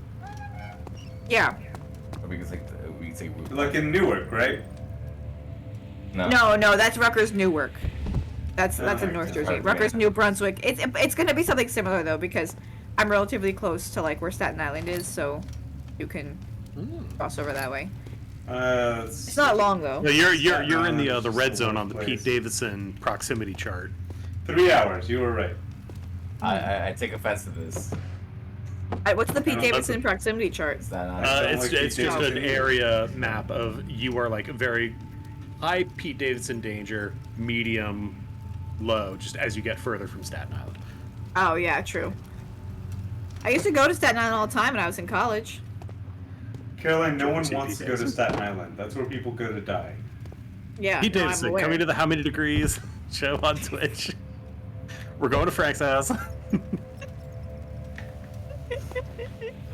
yeah. We can say Like in Newark, right? No, that's Rutgers, Newark. That's in okay. North Jersey. Okay. Rutgers, New Brunswick. It's gonna be something similar though because I'm relatively close to like where Staten Island is, so you can cross over that way. It's not long though. No, you're in the Just red a zone little on the place. Pete Davidson proximity chart. 3 hours. You were right. I take offense to this. What's the Pete No, Davidson proximity chart? It's not don't It's like Pete just an Davidson either. area map of you are like very high Pete Davidson danger, medium, low, just as you get further from Staten Island. Oh yeah, true. I used to go to Staten Island all the time when I was in college. Caroline, no one Jersey, wants to Pete go to Davidson. Staten Island. That's where people go to die. Yeah. Pete no, I'm Davidson, aware. coming to the how many degrees? show on Twitch. We're going to Frank's house.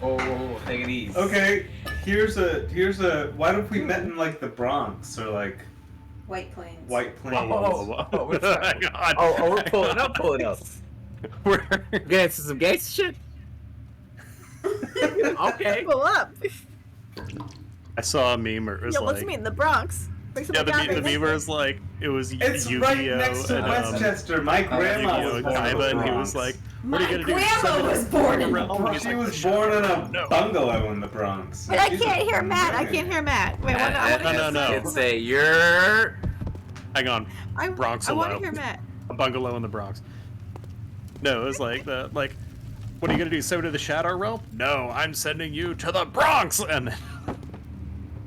Oh, take it easy. Okay, here's a. Why don't we met in like the Bronx or like White Plains. White Plains? Oh, we're sorry. Hang on. We're pulling up. We're Get into some gangster shit. Okay. Pull up. I saw a meme where it was Yo, like, let's meet in the Bronx. Bring some yeah, agave. the meme where it was like, it was It's Yu-Gi-Oh! right next to and, Westchester. My grandma Yu-Gi-Oh! was and born in Kaiba, the and he Bronx. was like, what are My you gonna do? grandma Send it was born in the around? Bronx. He's She like, was born in a No. bungalow in the Bronx. Wait, I She's can't a hear Matt. I millionaire. can't hear Matt. Wait, I want to hear No. It's a you're. Hang on. Bronx I want to alone. hear Matt. A bungalow in the Bronx. No, it was like what are you gonna do? Send me to the Shadow Realm? No, I'm sending you to the Bronx. And then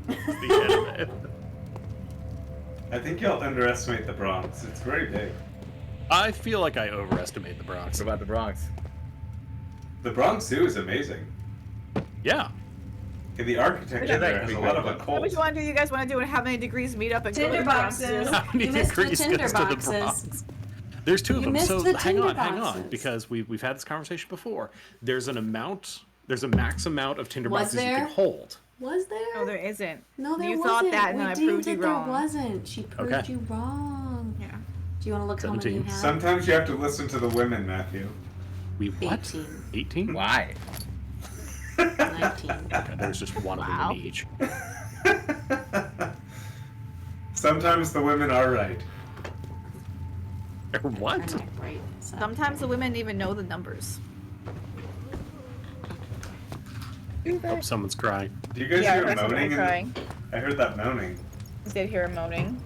that's the end of it. I think y'all underestimate the Bronx. It's very big. I feel like I overestimate the What Bronx. about the Bronx? The Bronx Zoo is amazing. Yeah. And the architecture there has a lot of What occult. would you want to do? You guys want to do? How many degrees meet up and go to Tinder the Bronx boxes. Zoo? How many You missed the degrees Tinder goes to the boxes. Bronx? There's two of You them. missed So the hang on, Tinder boxes. because we've had this conversation before. There's a max amount of Tinder Was boxes you there? can hold. Was there? No, there isn't. No, there You wasn't. thought that, and we then I deemed proved you that wrong. There wasn't. She proved Okay. you wrong. Yeah. Do you want to look how many you 17. have? Sometimes you have to listen to the women, Matthew. We what? 18. 18? Why? 19. Okay, there's just one Wow. of them in each. Sometimes the women are right. What? I'm like, right. So. Sometimes the women even know the numbers. Oh, someone's crying. Do you guys Yeah, I hear heard someone moaning? crying. I heard that moaning. I did hear him moaning.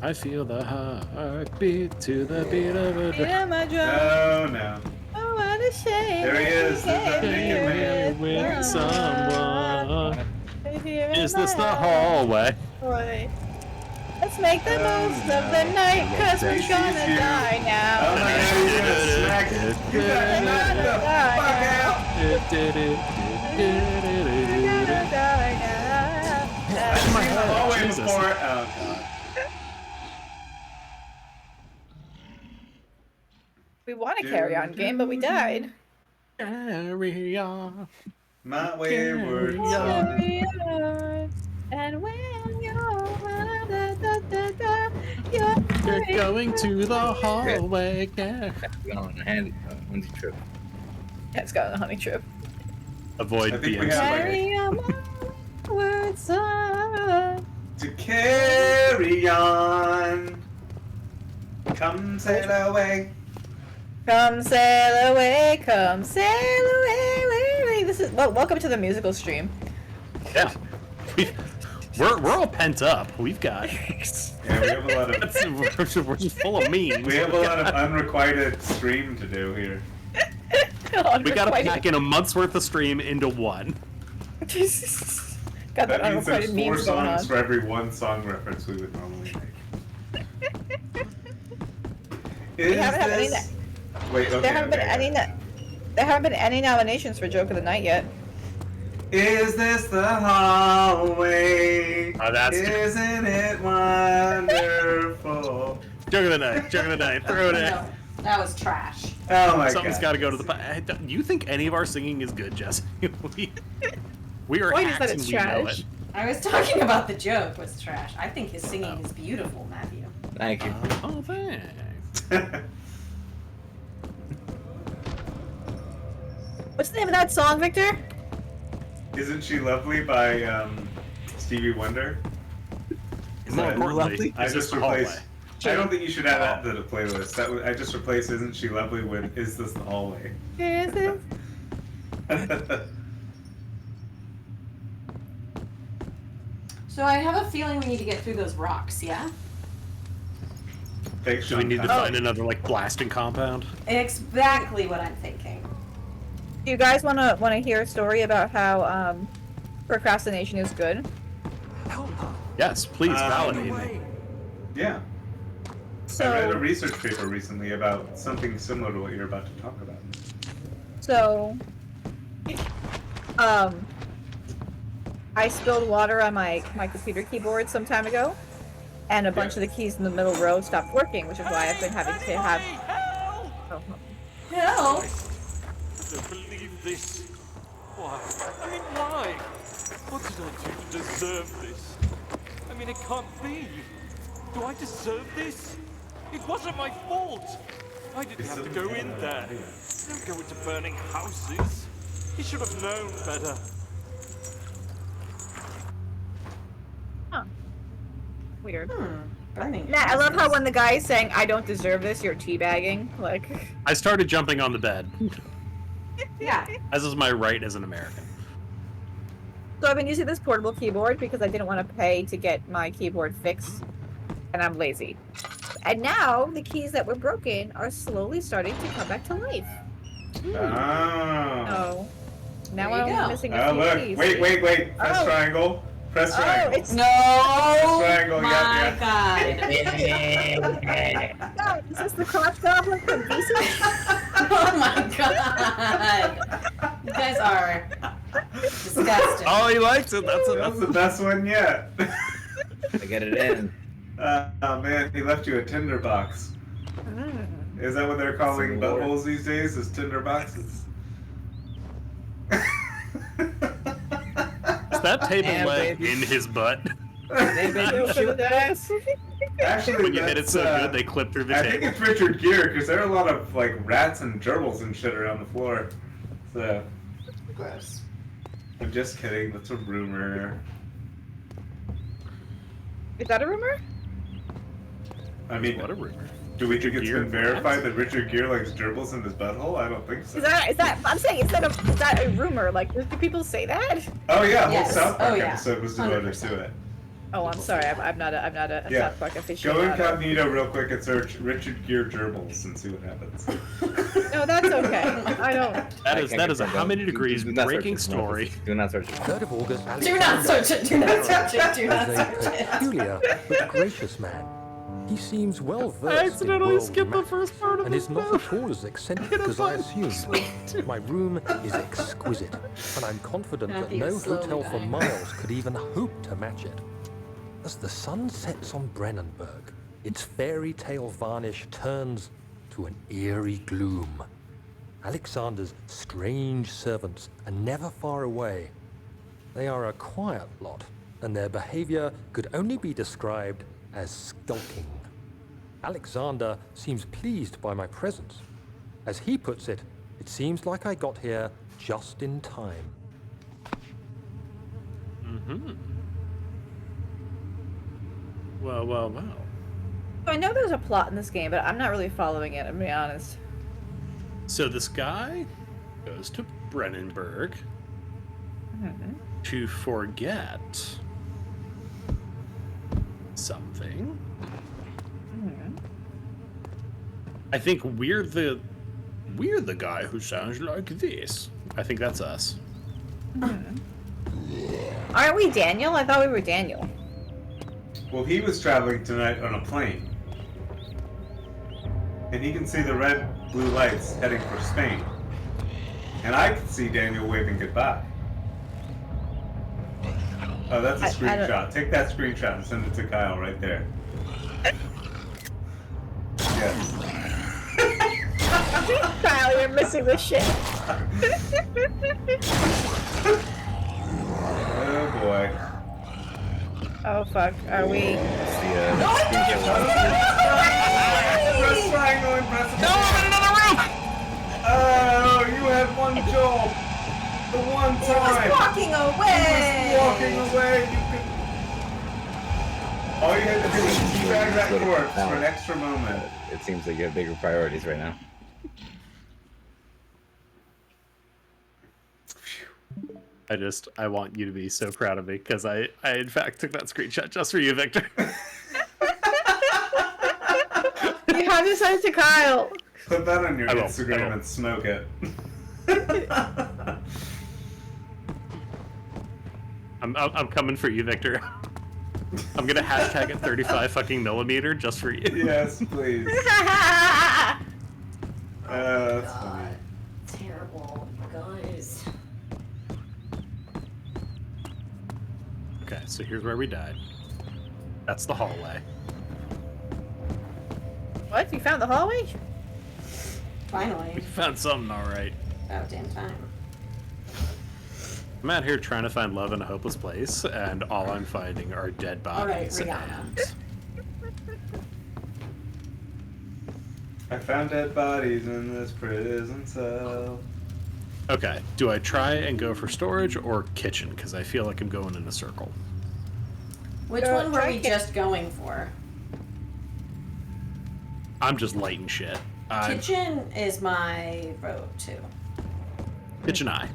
I feel the heartbeat to the beat of a drum. Yeah, my drum. Oh no. Oh, what a shame. There he is. There's that Hey, naked man. With someone. Here Is in this the my hallway? hallway. Let's make the most of the night, cause we're She's gonna here. die now. Oh my god, he's gonna smack you. You gotta knock the fuck out. We're gonna die now. That's my hallway Jesus. before. Oh god. We want to carry on game, but we died. Carry on. My wayward Carry son. Carry on. And when you're You're going to the hallway. Yeah. Going on a handy trip. Yeah, it's got a honey trip. Avoid I think we BM. have- Carry on my words on. To carry on. Come sail away. Come sail away, come sail away, away. This is welcome to the musical stream. Yeah. We're all pent up. We've got. Yeah, we have a lot of We're just full of memes. we have a lot of unrequited stream to do here. We gotta pack in a month's worth of stream into one. Got that That means there's unrequited 4 memes going on. songs for every 1 song reference we would normally make. We haven't had any. Wait, okay. There haven't been any. There haven't been any nominations for Joke of the Night yet. Is this the hallway? Oh, that's- Isn't it wonderful? Joke of the night. Joke of the night. Throw it in. No, that was trash. Oh my Something's god. got to go to the. You think any of our singing is good, Jesse? we are Why does that hacks and it's we know trash? it. I was talking about the joke was trash. I think his singing is beautiful, Matthew. Thank you. Oh, thanks. What's the name of that song, Victor? Isn't She Lovely by Stevie Wonder? More that importantly, I is this just the hallway? replaced. I don't think you should add that to the playlist. I just replaced "Isn't She Lovely" with "Is This the Hallway." Is it? So I have a feeling we need to get through those rocks, yeah? Thanks, Do we Sean need to Connery. find another like blasting compound? Exactly what I'm thinking. Do you guys wanna hear a story about how procrastination is good? Yes, please validate me. Yeah, So I read a research paper recently about something similar to what you're about to talk about. So, I spilled water on my computer keyboard some time ago, and a bunch of the keys in the middle row stopped working, which is why I've been having to have. Oh, Hell. I don't believe this. Why? I mean, why? What did I do to deserve this? I mean, it can't be. Do I deserve this? It wasn't my fault. I didn't have to go in there. Don't go into burning houses. He should have known better. huh. Weird. Burning. Matt, I love how when the guy is saying, "I don't deserve this," you're teabagging. Like, I started jumping on the bed, Yeah. as is my right as an American. so I've been using this portable keyboard because I didn't want to pay to get my keyboard fixed, and I'm lazy. And now the keys that were broken are slowly starting to come back to life. Oh. Oh, now There you I'm go. missing Oh, a few look. keys. Wait. Press Oh. triangle. Press Oh, triangle. it's No. Triangle, My yeah. God. God, is this the crotch goblin from DC? Oh my God. You guys are disgusting. Oh, he likes it. That's That's enough. the best one yet. I get it in. Oh man, he left you a tinder box. Is that what they're calling Lord. buttholes these days? Is tinder boxes? Is that table Damn, leg baby. in his butt? Actually, When you hit it that's, so good, they clip through the I think table. it's Richard Gere because there are a lot of like rats and gerbils and shit around the floor. So, Gross. I'm just kidding. That's a rumor. Is that a rumor? I mean, What a rumor. do we think it's Gere been verified rats? that Richard Gere likes gerbils in his butthole? I don't think so. Is that? I'm saying, is that a rumor? Like, do people say that? Oh yeah, the Yes. whole South Park Oh, yeah. episode was devoted 100%. to it. Oh, I'm sorry. I'm not a Yeah. South Park Go aficionado. incognito real quick and search Richard Gere gerbils and see what happens. No, that's okay. I don't. That is a how many degrees Do not search breaking it. story. Do not search it. 3rd of August, Do not search it. Do not search it. Do not is a search it. peculiar but gracious man. He seems well versed in accidentally world skipped the matters, first part of and the is not film. at all as eccentric as I assumed. My room is exquisite, and I'm confident that Matthew no is slowly hotel for dying. miles could even hope to match it. As the sun sets on Brennenburg, its fairy tale varnish turns to an eerie gloom. Alexander's strange servants are never far away. They are a quiet lot, and their behavior could only be described as skulking. Alexander seems pleased by my presence. As he puts it, it seems like I got here just in time. Well. So I know there's a plot in this game, but I'm not really following it. I'm gonna be honest. So this guy goes to Brennenburg to forget something. I think we're the guy who sounds like this. I think that's us. Aren't we Daniel? I thought we were Daniel. Well, he was traveling tonight on a plane. And he can see the red, blue lights heading for Spain. And I can see Daniel waving goodbye. Oh, that's a I don't- screenshot. Take that screenshot and send it to Kyle right there. Yes. Kyle, you're missing the shit. Oh boy. Oh fuck. Are we? Press triangle and press it. No, I'm in another room! Oh, you had one job. The one He time. was walking away. Walking away. You could... All you had to do was teabag that corpse for an extra moment. It seems like you have bigger priorities right now. I want you to be so proud of me because I in fact took that screenshot just for you, Victor. You have to send it to Kyle. Put that on your I will, Instagram I will. and smoke it. I'm coming for you, Victor. I'm gonna hashtag it 35 fucking millimeter just for you. Yes, please. That's funny. Terrible, guys. Okay, so here's where we died. That's the hallway. What? You found the hallway? We Finally. found something, all right. About damn time. I'm out here trying to find love in a hopeless place, and all I'm finding are dead bodies. Rihanna. And I found dead bodies in this prison cell. okay, do I try and go for storage or kitchen? Because I feel like I'm going in a circle. Which one were try we kit- just going for? I'm just lighting shit. Kitchen is my vote too. Kitchen eye.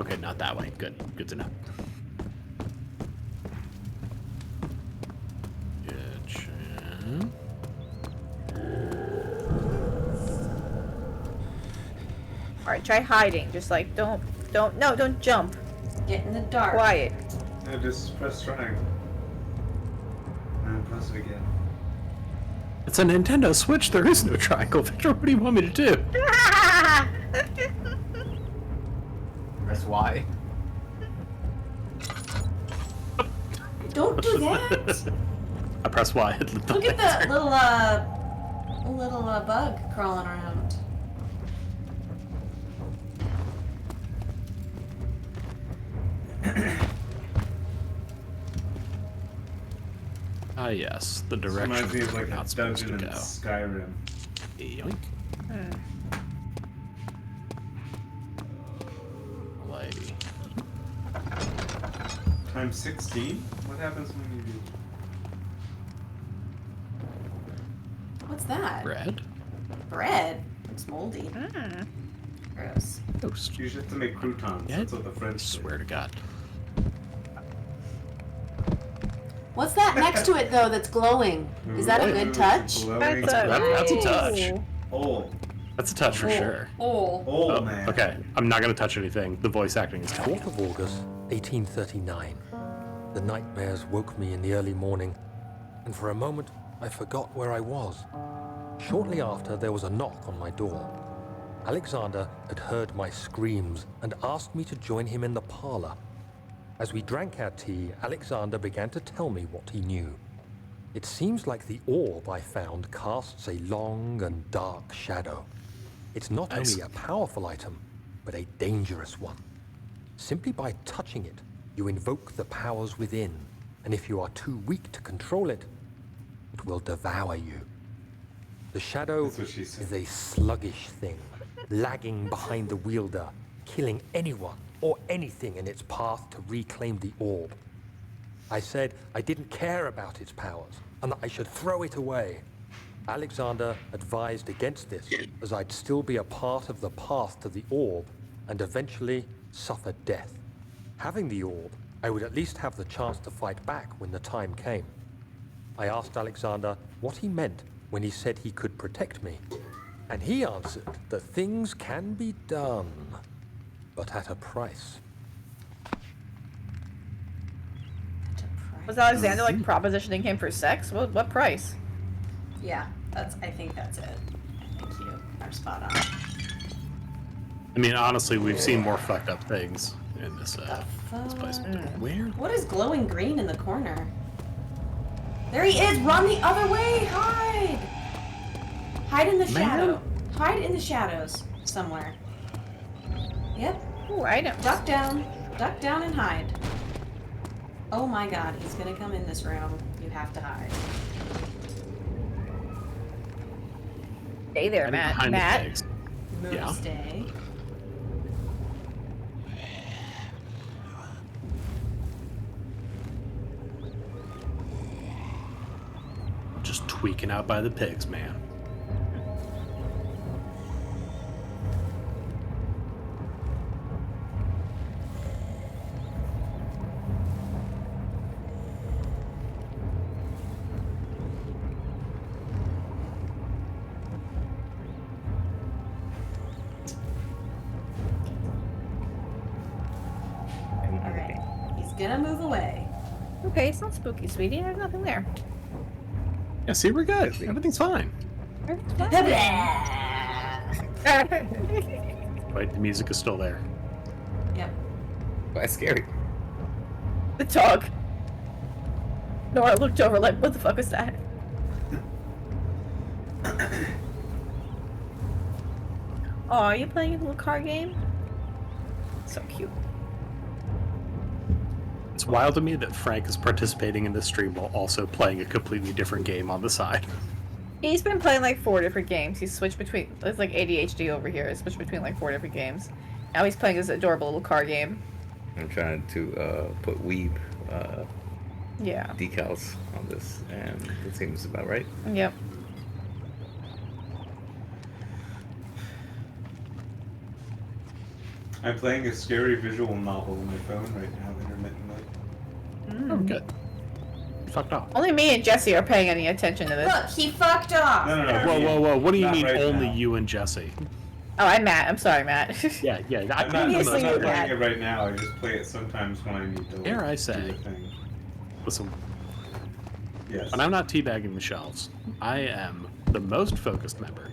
Okay, not that way. Good. Good to know. Kitchen. Alright, try hiding. Just like, don't jump. Get in the dark. Quiet. No, just press triangle. And press it again. It's a Nintendo Switch. There is no triangle. Victor, what do you want me to do? Press Y. Don't do that. I press Y. Look at that little bug crawling around. Ah, yes. The This direction reminds me of like we're a not supposed to dungeon in go. Skyrim. Yoink. Lady. Times 16? What happens when you do? What's that? Red? Bread. It's moldy. Gross. Toast. You just have to make croutons. Yeah. That's what the French say. Swear to God. What's that next to it though that's glowing? Is that a Ooh, good touch? glowing That's a touch. Oh, That's a touch for sure. Oh. oh, man. Okay, I'm not gonna touch anything. The voice acting is cool. 4th of August, 1839. The nightmares woke me in the early morning, and for a moment I forgot where I was. Shortly after, there was a knock on my door. Alexander had heard my screams and asked me to join him in the parlor. As we drank our tea, Alexander began to tell me what he knew. It seems like the orb I found casts a long and dark shadow. It's not Nice. only a powerful item, but a dangerous one. Simply by touching it, you invoke the powers within, and if you are too weak to control it, it will devour you. The shadow That's what she said. is a sluggish thing, lagging behind the wielder, killing anyone or anything in its path to reclaim the orb. I said I didn't care about its powers, and that I should throw it away. Alexander advised against this, as I'd still be a part of the path to the orb, and eventually suffer death. Having the orb, I would at least have the chance to fight back when the time came. I asked Alexander what he meant when he said he could protect me, and he answered that things can be done, but at a price. Was Alexander like propositioning him for sex? What price? Yeah, I think that's it. I think you are spot on. I mean, honestly, we've seen more fucked up things in this place. Where? What is glowing green in the corner? There he is! Run the other way! Hide! Hide in the shadow. Hide in the shadows somewhere. Yep. Ooh, item. Duck down. Duck down and hide. Oh my god, he's gonna come in this room. You have to hide. Stay there, Hiding Matt. behind the Matt. pigs. Move Yeah. stay. Just tweaking out by the pigs, man. Alright. He's gonna move away. Okay, it's not spooky, sweetie. There's nothing there. Yeah, see, we're good. Everything's fine. Everything's fine. Right, the music is still there. Yep. That's scary. The dog. Nora looked over like, what the fuck is that? Oh, are you playing a little card game? So cute. It's wild to me that Frank is participating in this stream while also playing a completely different game on the side. He's been playing like 4 different games. He's switched between. It's like ADHD over here. He's switched between like 4 different games. Now he's playing this adorable little card game. I'm trying to put weeb Yeah. decals on this, and it seems about right. Yep. I'm playing a scary visual novel on my phone right now, intermittently. Oh, good. Fucked off. Only me and Jesse are paying any attention to this. Look, he fucked off. No. Whoa, whoa, whoa! What do you Not mean right only now. you and Jesse? Oh, I'm Matt. I'm sorry, Matt. Yeah. I'm not Obviously playing you're bad. it right now. I just play it sometimes when I need to. Like, Dare I do say. a thing. Listen, Yes. when I'm not teabagging the shelves, I am the most focused member.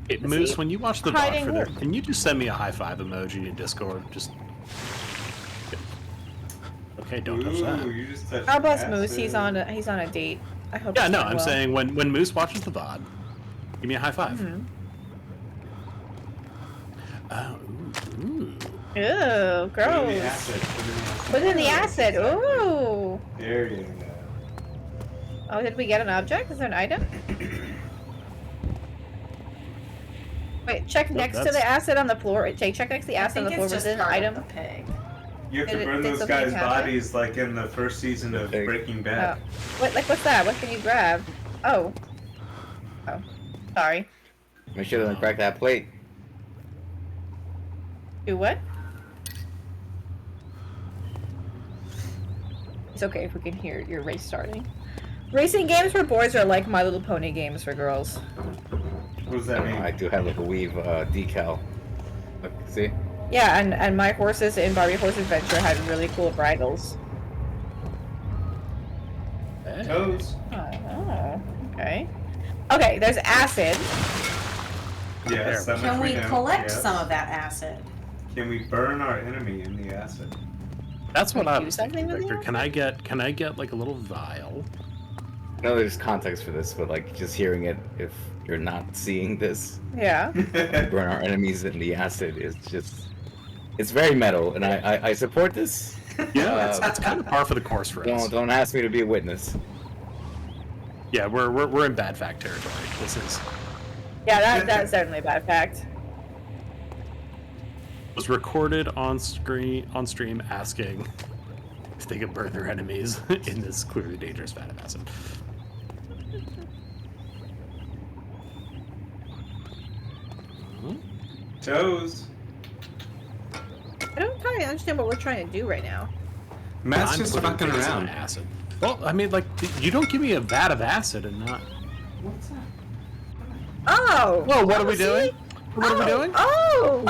Hey, Moose, he when you watch the VOD hiding for there, where? can you just send me a high five emoji in Discord? Just. Okay, don't touch that. Ooh, you just touched Our boss acid. Moose, he's on a date. I hope. Yeah, it's no, going I'm well. saying when Moose watches the VOD, give me a high five. Mhm. Oh, ooh. Ew, Put in the gross. acid. Put in the acid. Ooh. There you go. Oh, did we get an object? Is there an item? Wait, check Nope, next to that's- the acid on the floor. Check next to the I acid on think the floor. it's Was just it an part item? of the pig. You have to Did burn something those guys' happen? bodies like in the first season of Okay. Breaking Oh. Bad. What's that? What can you grab? Oh. Oh. Sorry. Make sure they don't crack that plate. Do what? It's okay if we can hear your race starting. Racing games for boys are like My Little Pony games for girls. What does I that don't know, mean? I do have like a weave decal. Look, see? Yeah, and my horses in Barbie Horse Adventure had really cool bridles. Hey. Toes. Oh, okay. Okay, there's acid. Yes, that Can much we know. collect Yes. some of that acid? Can we burn our enemy in the acid? That's what Can we I do was something thinking, with the Victor. Can I get like a little vial? I know there's context for this, but like just hearing it, if you're not seeing this, Yeah. burn our enemies in the acid is just. It's very metal, and I support this. Yeah, it's kind of par for the course for us. Don't ask me to be a witness. Yeah, we're in bad fact territory. This is Yeah, that's certainly a bad fact. was recorded on stream asking if they could burn their enemies in this clearly dangerous vat of acid. Toes. I don't entirely understand what we're trying to do right now. Matt's I'm just putting fucking things in around. acid. Well, I mean, like, you don't give me a vat of acid and not. What's that? Oh! Whoa, what are we see? doing? What are we doing? Oh!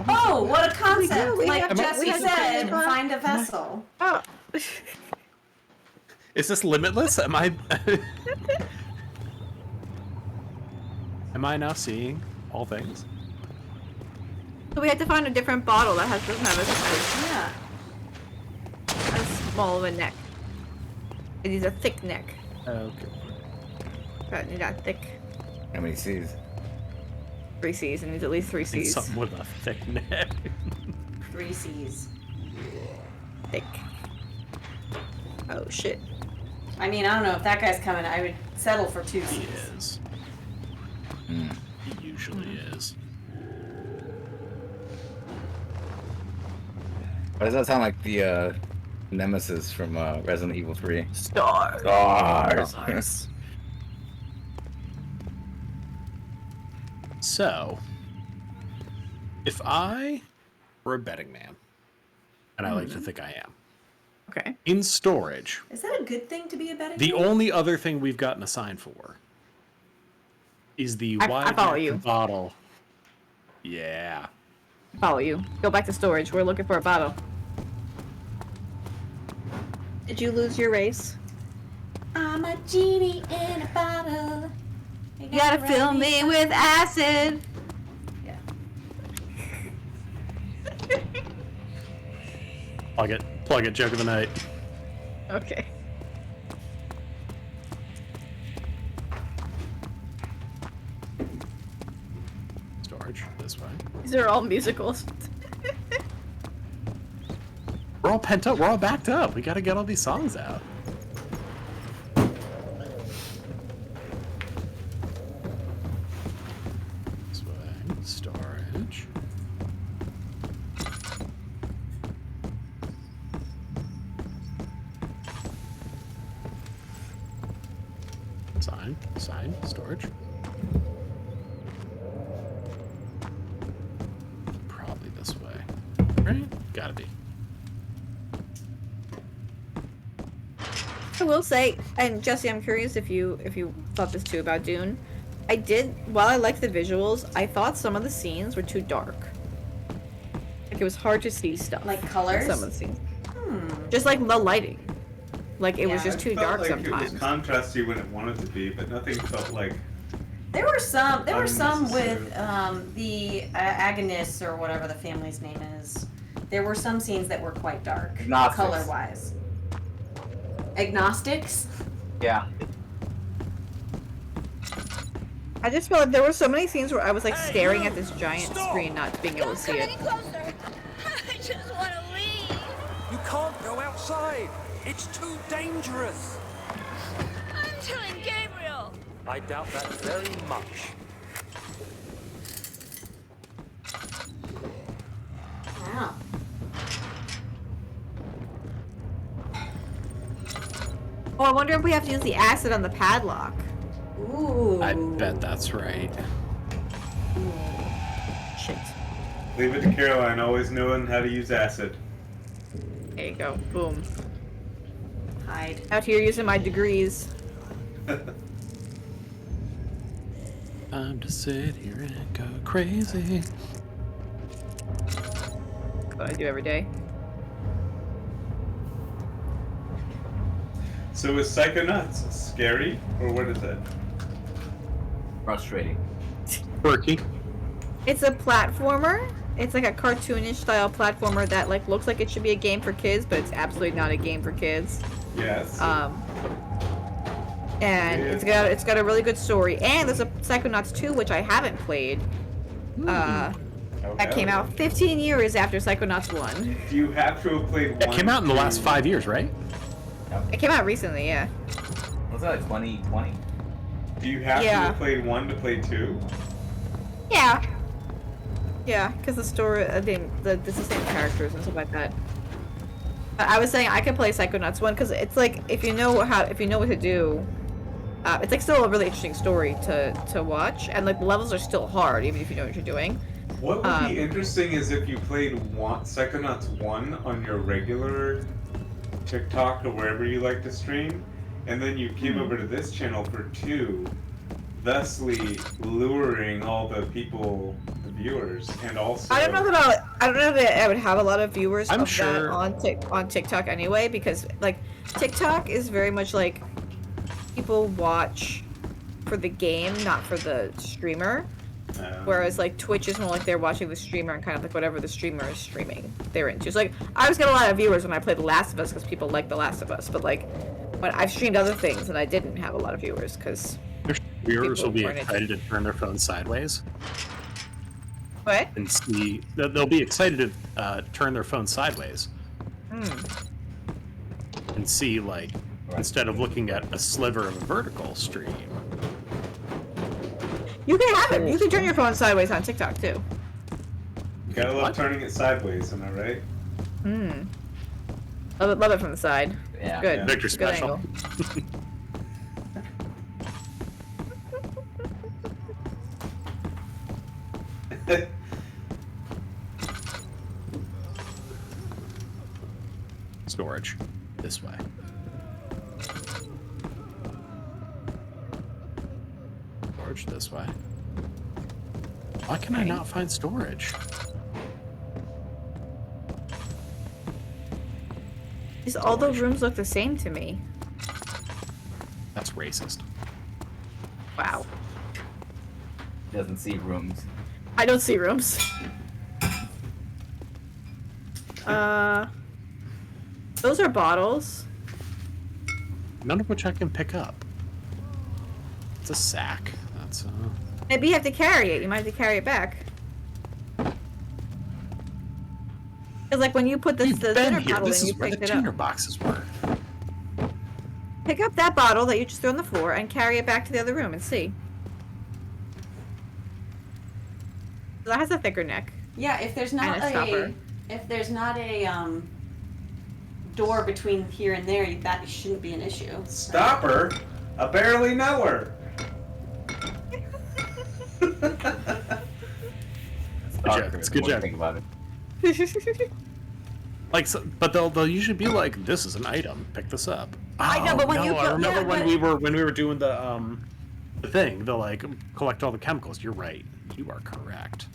Oh, what a concept! We Like have- Jesse we have to said, find a- find a vessel. Oh. Is this limitless? Am I? Am I now seeing all things? So we had to find a different bottle that doesn't have Yeah. as small of a neck. It needs a thick neck. Okay. That need that thick. How many C's? 3 C's. It needs at least 3 Need C's. something with a thick neck. 3 C's. Thick. Oh shit. I mean, I don't know if that guy's coming. I would settle for 2 He C's. is. Hmm. He usually is. Why does that sound like the Nemesis from Resident Evil 3? Stars. Stars. So, if I were a betting man, and I like to think I am, Okay. in storage, Is that a good thing to be a betting the man? only other thing we've gotten a sign for is the I wide follow neck you. bottle. Yeah. Follow you. Go back to storage. We're looking for a bottle. Did you lose your race? I'm a genie in a bottle. You gotta fill me with acid. Yeah. Plug it, joke of the night. Okay. Storage, this way. These are all musicals. We're all pent up, we're all backed up. We gotta get all these songs out. This way, storage. Sign, storage. Probably this way. Right? Gotta be. I will say, and Jesse, I'm curious if you thought this too about Dune. While I liked the visuals, I thought some of the scenes were too dark. Like it was hard to see stuff. Like in colors? some of the scenes. Just like the lighting. Like it was Yeah. just too Felt dark like sometimes. It was contrasty when it wanted to be, but nothing felt like. There were some Unnecessary. with the agonists or whatever the family's name is. There were some scenes that were quite dark, Agnostics. color-wise. Agnostics? Yeah. I just felt like there were so many scenes where I was like staring at this giant screen, not being able to see it. Closer. I just want to leave. You can't go outside. It's too dangerous. I'm telling Gabriel. I doubt that very much. Wow. Oh, I wonder if we have to use the acid on the padlock. Ooh. I bet that's right. Shit. Leave it to Caroline, always knowing how to use acid. There you go. Boom. Hide. Out here using my degrees. Time to sit here and go crazy. What I do every day. So is Psychonauts scary, or what is it? Frustrating. Quirky. It's a platformer. It's like a cartoonish style platformer that like looks like it should be a game for kids, but it's absolutely not a game for kids. Yes. And it's got a really good story. And there's a Psychonauts 2, which I haven't played. That came out 15 years after Psychonauts 1. You have to have played It one. came out in the last 5 years, right? It came out recently, yeah. Was that like 2020? Do you have to Yeah. have played 1 to play 2? Yeah. Yeah, because the story, I think, it's the same characters and stuff like that. I was saying I could play Psychonauts 1 because it's like if you know what to do, it's like still a really interesting story to watch, and like the levels are still hard even if you know what you're doing. What would be interesting is if you played Psychonauts 1 on your regular TikTok or wherever you like to stream, and then you came over to this channel for 2, thusly luring all the people, the viewers, and also. I don't know that I would have a lot of viewers I'm of sure- that on TikTok anyway, because like TikTok is very much like people watch for the game, not for the streamer. Whereas like Twitch is more like they're watching the streamer and kind of like whatever the streamer is streaming they're into. So like I always get a lot of viewers when I play The Last of Us because people like The Last of Us, but like when I've streamed other things and I didn't have a lot of viewers because Viewers will be people weren't excited to turn their phone sideways what? and see. They'll be excited to turn their phone sideways and see, like, instead of looking at a sliver of a vertical stream. You can have it. You can turn your phone sideways on TikTok too. You gotta love What? turning it sideways, am I right? Love it from the side. Yeah. Good. Yeah. Victor Good special. angle. Storage. This way. Storage this way. Why can I not find storage? All the rooms look the same to me. That's racist. Wow. Doesn't see rooms. I don't see rooms. Those are bottles. None of which I can pick up. It's a sack. That's Maybe you have to carry it. You might have to carry it back. It's like when you put the We've been dinner here. bottle This in, is you where the picked it tuner up. boxes were. Pick up that bottle that you just threw on the floor and carry it back to the other room and see. That has a thicker neck. Yeah, if there's not And a stopper. a door between here and there, that shouldn't be an issue. Stopper? I barely know her. It's good job. Think about it. Like, so, but they'll usually be like, "This is an item. Pick this up." I know, but when no, you I go- remember yeah, when but- we were doing the thing. They'll like collect all the chemicals. You're right. You are correct.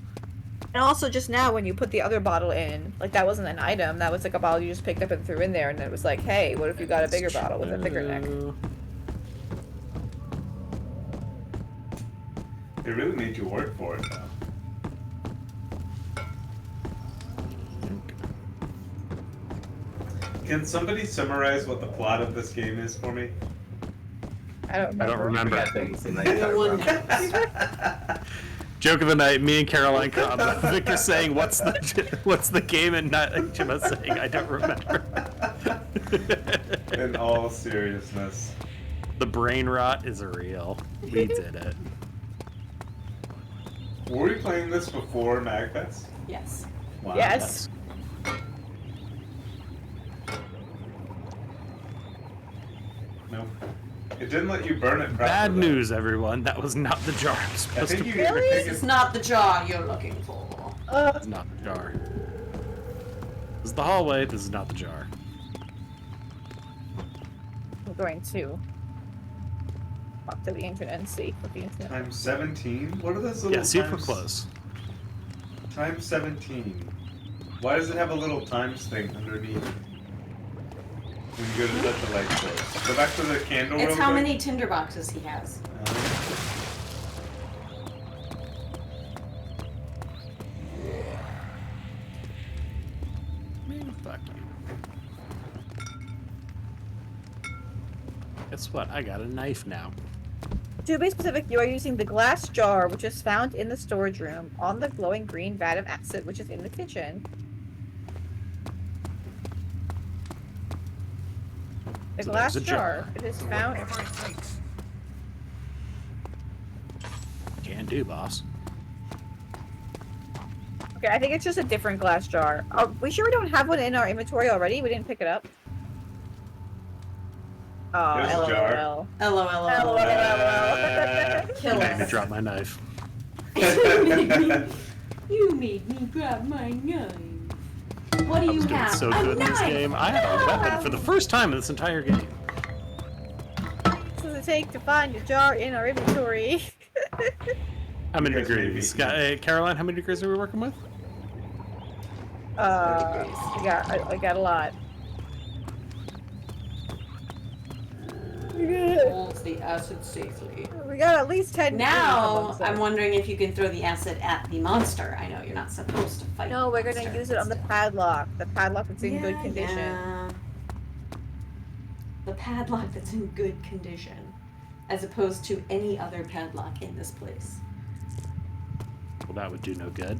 And also just now when you put the other bottle in, like that wasn't an item, that was like a bottle you just picked up and threw in there, and it was like, hey, what if you got a bigger bottle with a thicker neck? They really made you work for it, though. Can somebody summarize what the plot of this game is for me? I don't remember. I don't remember. Yeah, things in No one like knows. Joke of the night. Me and Caroline come. Victor saying, "What's the game?" And not Gemma saying, "I don't remember." In all seriousness. The brain rot is real. We did it. Were we playing this before MagFest? Yes. Wow. Yes. No. It didn't let you burn it. Bad properly. news, everyone. That was not the jar I was I supposed think to. you can even take It's it. not the jar you're looking for. It's not the jar. This is the hallway. This is not the jar. I'm going to walk to the internet and see what the internet. Times 17? What are those little Yeah, see if we're times? close. Times 17. Why does it have a little times thing underneath? When you go to set the light source. Go back to the candle It's real how quick. many tinder boxes he has. Man, fuck you. Guess what? I got a knife now. To be specific, you are using the glass jar which is found in the storage room on the glowing green vat of acid which is in the kitchen. The So glass there's a jar. jar. It is found. Whatever it takes. Can do, boss. Okay, I think it's just a different glass jar. Are we sure we don't have one in our inventory already? We didn't pick it up. Oh, There's a LOL. jar. LOL. LOL. Kill You made me us. drop my knife. You made me grab my knife. What do I you was doing have? so A good in this knife! game. I had a weapon for the first time in this entire game. What does it take to find a jar in our inventory? How many Because maybe- degrees? Caroline, how many degrees are we working with? I got a lot. Holds the acid safely. We got at least 10 Now, degrees. I'm wondering if you can throw the acid at the monster. I know you're not supposed to fight. No, the we're gonna monster. use it on the padlock. The padlock that's in good condition. Yeah. The padlock that's in good condition, as opposed to any other padlock in this place. Well, that would do no good.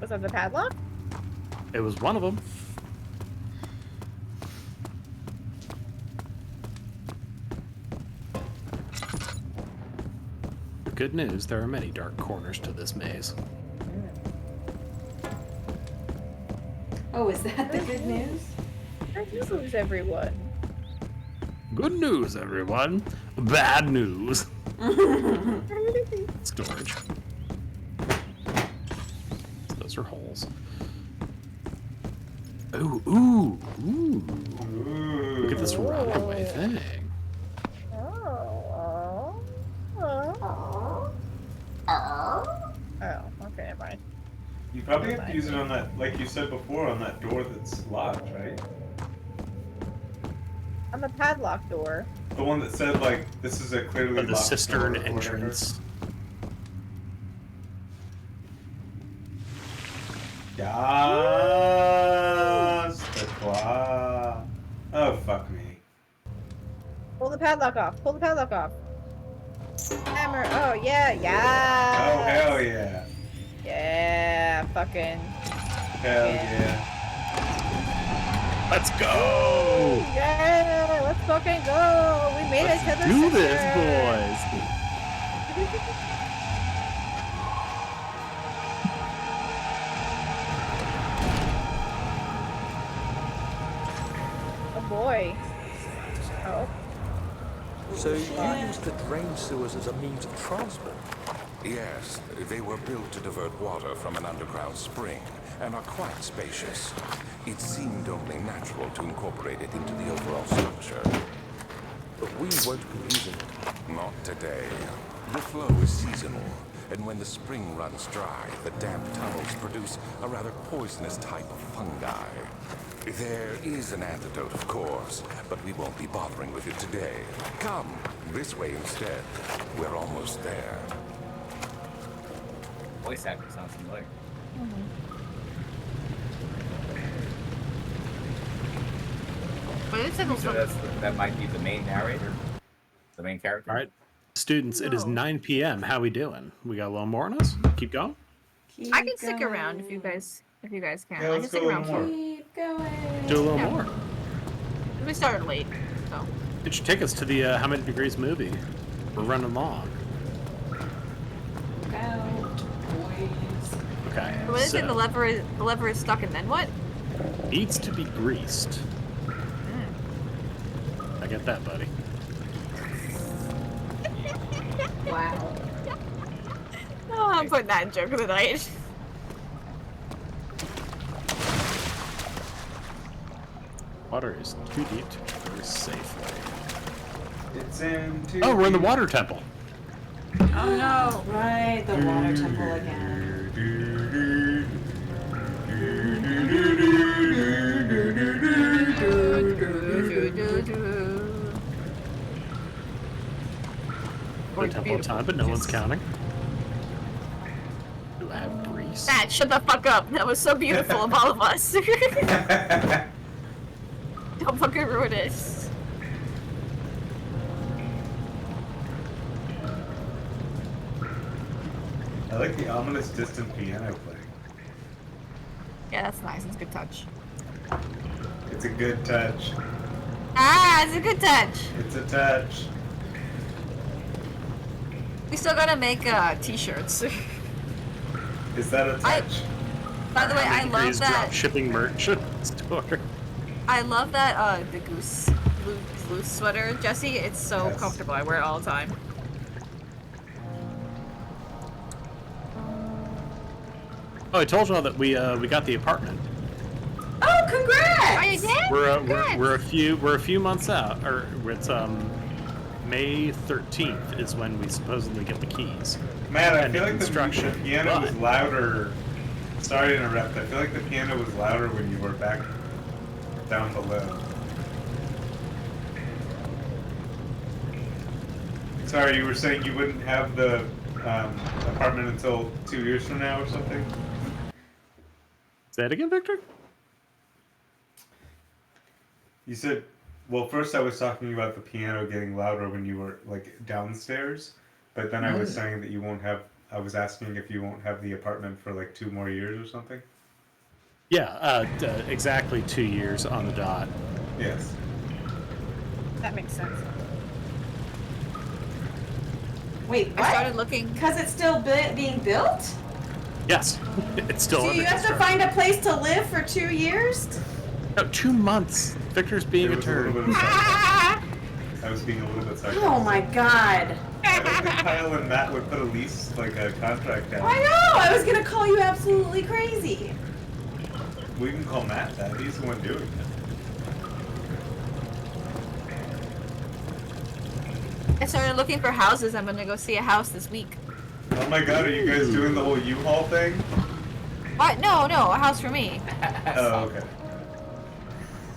Was that the padlock? It was one of them. Good news, there are many dark corners to this maze. Oh, is that the good news? Good news, everyone. Good news, everyone. Bad news. Storage. Those are holes. Ooh, ooh, ooh. Ooh. Look at this runaway thing. Oh, okay, never mind. You probably have to use it on that, like you said before, on that door that's locked, right? On the padlock door. The one that said like this is a clearly The locked cistern door or whatever. entrance. Yes, the claw. Oh fuck me. Pull the padlock off. Pull the padlock off. Hammer. Oh yeah, yeah. Oh hell yeah. Yeah, fucking. Hell Yeah. yeah. Let's go! Yeah, let's fucking go. We made it to the Do this, cistern. boys! Oh boy. Oh. So you used the drain sewers as a means of transport? Yes, they were built to divert water from an underground spring and are quite spacious. It seemed only natural to incorporate it into the overall structure. But we won't be using it. Not today. The flow is seasonal, and when the spring runs dry, the damp tunnels produce a rather poisonous type of fungi. There is an antidote, of course, but we won't be bothering with it today. Come, this way instead. We're almost there. Voice actor sounds familiar. But it's in So that might be the main narrator, the main character. All right, students, it is 9 p.m. How we doing? We got a little more on us? Keep going? I can stick around if you guys can. Yeah, I can let's stick go a around little more. too. Keep going. Do a little Yeah. more. We started late, so. It should take us to the How Many Degrees movie. We're running long. Out, boys. Okay. What is so it? The lever is stuck, and then what? needs to be greased. I get that, buddy. Wow. Oh, I'm putting that in joke of the night. Water is too deep to traverse safely. It's in two. Oh, we're in the water temple. Oh no. Right, the water temple again. Water temple time, but no one's counting. Do I have grease? Matt, shut the fuck up. That was so beautiful of all of us. Don't fucking ruin it. I like the ominous distant piano playing. Yeah, that's nice. It's a good touch. It's a good touch. Ah, it's a good touch. It's a touch. We still gotta make t-shirts. Is that a touch? By the way, I love Degrees that. drop shipping merch store. I love that the goose blue sweater, Jesse. It's so Yes. comfortable. I wear it all the time. Oh, I told y'all that we got the apartment. Oh, congrats! Oh, you did? We're a few months out, or it's May 13th is when we supposedly get the keys. Man, I And feel like the construction, piano was but- louder. Sorry to interrupt. I feel like the piano was louder when you were back down below. Sorry, you were saying you wouldn't have the apartment until 2 years from now or something? Say it again, Victor? You said, well, first I was talking about the piano getting louder when you were like downstairs, but then I was saying that you won't have. I was asking if you won't have the apartment for like 2 more years or something. Yeah, exactly 2 years on the dot. Yes. That makes sense. Wait, I what? started looking. Because it's still being built? Yes, it's still So under you have to construction. find a place to live for 2 years? No, 2 months. Victor's being There a was a little turd. bit of sarcasm. I was being a little bit sarcastic. Oh my god. I don't think Kyle and Matt would put a lease, like a contract down. I know! I was gonna call you absolutely crazy. We can call Matt that. He's the one doing it. I started looking for houses. I'm gonna go see a house this week. Oh my god, are you guys doing the whole U-Haul thing? What? No, a house for me. Oh, okay.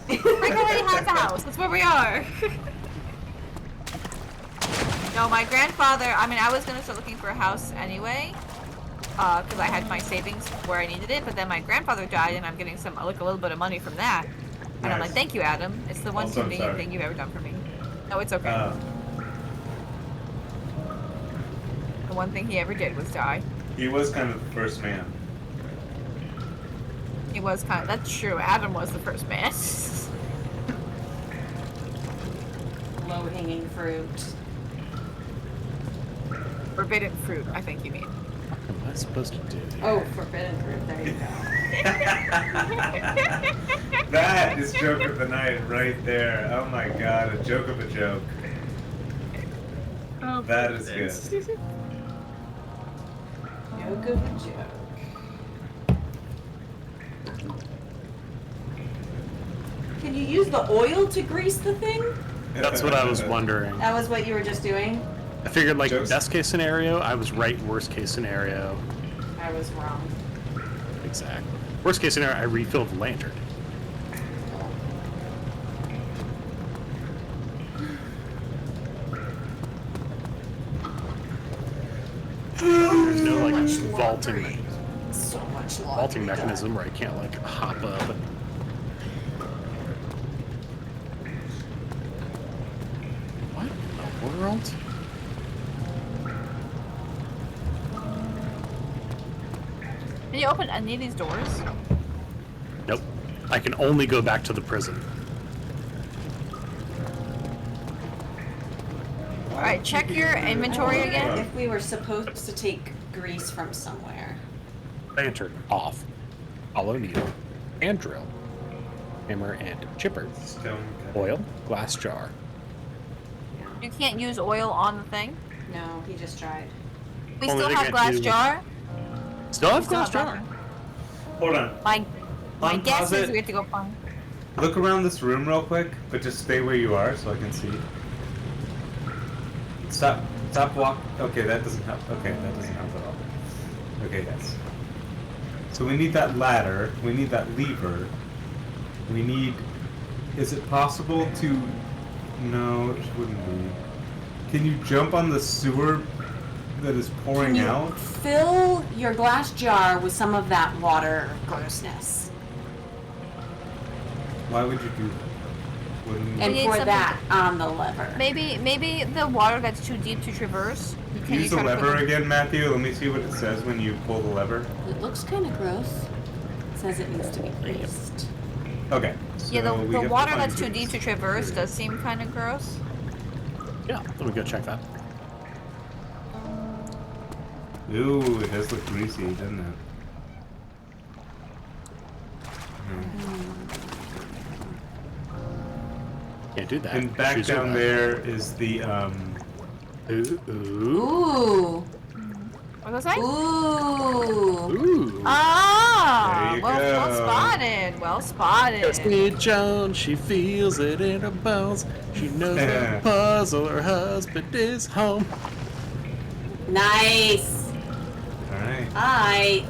Rick already has a house. That's where we are. No, my grandfather, I mean, I was going to start looking for a house anyway, because I had my savings where I needed it, but then my grandfather died, and I'm getting a little bit of money from that. And I'm like, thank you, Adam. It's the one Also, I'm convenient sorry. thing you've ever done for me. No, it's okay. The one thing he ever did was die. He was kind of the first man. He was kind of, that's true. Adam was the first man. Low-hanging fruit. Forbidden fruit, I think you mean. What am I supposed to do? Oh, forbidden fruit. There you go. That is joke of the night right there. Oh my god, a joke of a joke. Oh, That is good. Joke of a joke. Can you use the oil to grease the thing? That's what I was wondering. That was what you were just doing? I figured like Jokes? best case scenario, I was right. Worst case scenario, I was wrong. exactly. Worst case scenario, I refilled the lantern. There's no like vaulting So much longer. vaulting mechanism where I can't like hop up and. What in the world? Can you open any of these doors? Nope. I can only go back to the prison. Alright, check your inventory again. If we were supposed to take grease from somewhere. Lantern off. Hollow needle and drill. Hammer and chipper. Stone. Oil, glass jar. You can't use oil on the thing. No, he just tried. We Only still thing have I glass do- jar. Still have Still glass have jar. Hold on. My guess Unpause is it. we have to go find. Look around this room real quick, but just stay where you are so I can see. Stop walk. Okay, that doesn't help. Okay, that doesn't help at all. Okay, yes. So we need that ladder. We need that lever. We need. Is it possible to? No, it wouldn't be. Can you jump on the sewer that is pouring Can you out? fill your glass jar with some of that water grossness? Why would you do that? Wouldn't you? And need pour something- that on the lever. Maybe the water that's too deep to traverse. Can you Use the try to put lever them- again, Matthew. Let me see what it says when you pull the lever. It looks kind of gross. It says it needs to be greased. Okay. Yeah, so we the have to water find that's too grease. deep to traverse does seem kind of gross. Yeah, let me go check that. Ooh, it does look greasy, doesn't it? Can't do that. And back Shoes down are there is the Ooh. Ooh. What was I? Ooh. Ooh. Ah, There you well go. spotted. Well spotted. Destiny Jones, she feels it in her bones. She knows the puzzle, her husband is home. Nice. Alright. Alright.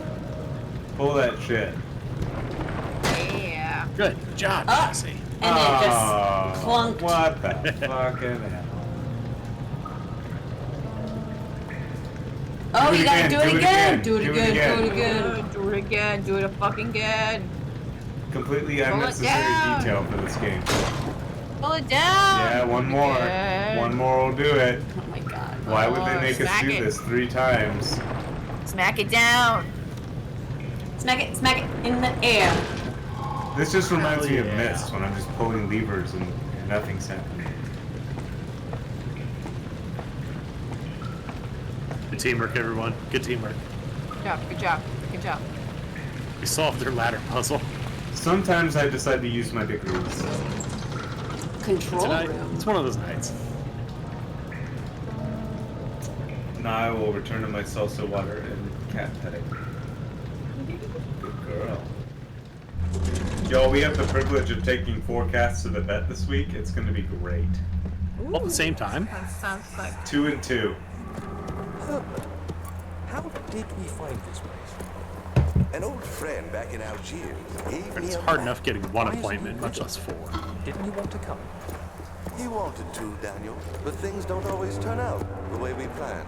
Pull that shit. Yeah. Good job, Ah. Jesse. And it Oh, just clunked. What the fucking hell? Oh, Do it you gotta again, do it again. Do it do it again. again. Do it again. Do it again. Do it fucking again. Completely Pull it unnecessary down. detail for this game. Pull it down. Yeah, one more. Again. One more will do it. Oh my god. Why would they make us smack do it. this 3 times? Smack it down. Smack it in the air. This just reminds Hell me of yeah. Myst when I'm just pulling levers and nothing's happening. Good teamwork, everyone. Good teamwork. Good job. Good job. Good job. We solved their ladder puzzle. Sometimes I decide to use my degrees. Control Tonight, room. it's one of those nights. Now I will return to my salsa water and cat petting. Good girl. Yo, we have the privilege of taking 4 cats to the vet this week. It's gonna be great. All at the same time. That sounds like 2 and 2. Herbert, how did we find this place? An old friend back in Algiers gave me It's a hard map. enough getting one appointment, much less 4. Didn't you want to come? He wanted to, Daniel, but things don't always turn out the way we planned.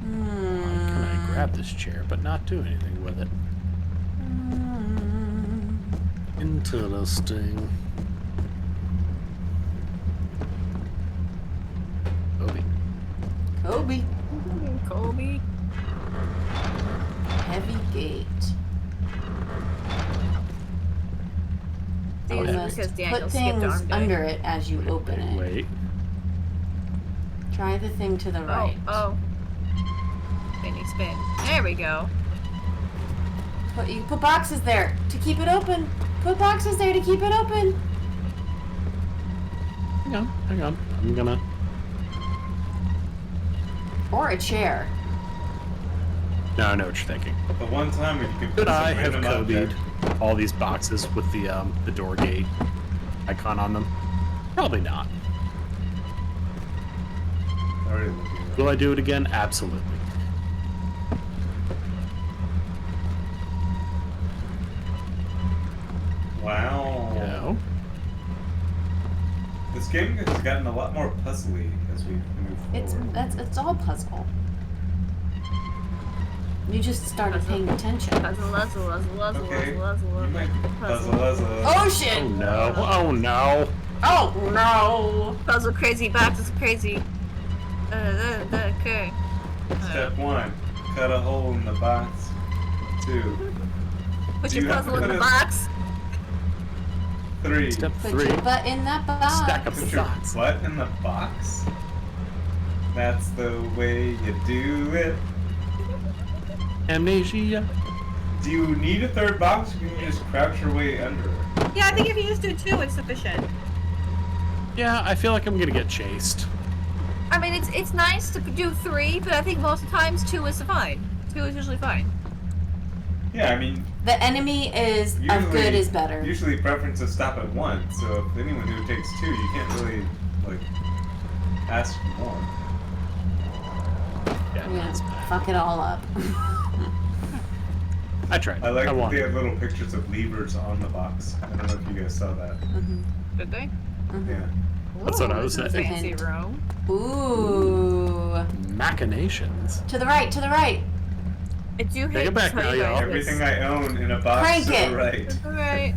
Can I grab this chair but not do anything with it? Interesting. Kobe. Kobe. Kobe. Heavy gate. Oh, You yeah, must because Daniel put skipped things arm day. under it as you open it. Wait. Try the thing to the right. Oh. Spinny spin. There we go. You put boxes there to keep it open. Put boxes there to keep it open. Hang on. I'm gonna. Or a chair. No, I know what you're thinking. The one time when you can put Could some I have random object- Kobe'd all these boxes with the door gate icon on them? Probably not. Already looking at it. Will I do it again? Absolutely. Wow. No. This game has gotten a lot more puzzly as we move forward. It's all puzzle. You just started paying attention. Puzzle, puzzle, puzzle, puzzle, Okay. puzzle, You might be puzzle. puzzle. Oh shit! Oh no. Oh no. Oh no! Puzzle crazy, boxes crazy. Okay. Step 1, cut a hole in the box. 2, Put Do your you have puzzle to in the put box. 3, Step Put 3. your butt in that box. Stack up put the your box. butt in the box. That's the way you do it. Amnesia. Do you need a third box, or can you just crouch your way under it? Yeah, I think if you just do 2, it's sufficient. Yeah, I feel like I'm gonna get chased. I mean, it's nice to do 3, but I think most of the times 2 is fine. 2 is usually fine. Yeah, I mean, The enemy is of good is better. Usually preferences stop at 1, so if anyone who takes 2, you can't really, like, ask for more. Yeah, Yeah, that's bad. fuck it all up. I tried. I like I that won. they have little pictures of levers on the box. I don't know if you guys saw that. Did they? Yeah. That's what I was This is a saying. fancy room. Ooh. Machinations. To the right, to the right. I do Take hate it back to tell now, you y'all. guys Everything this. I own in a box Crank to it. the right. Alright.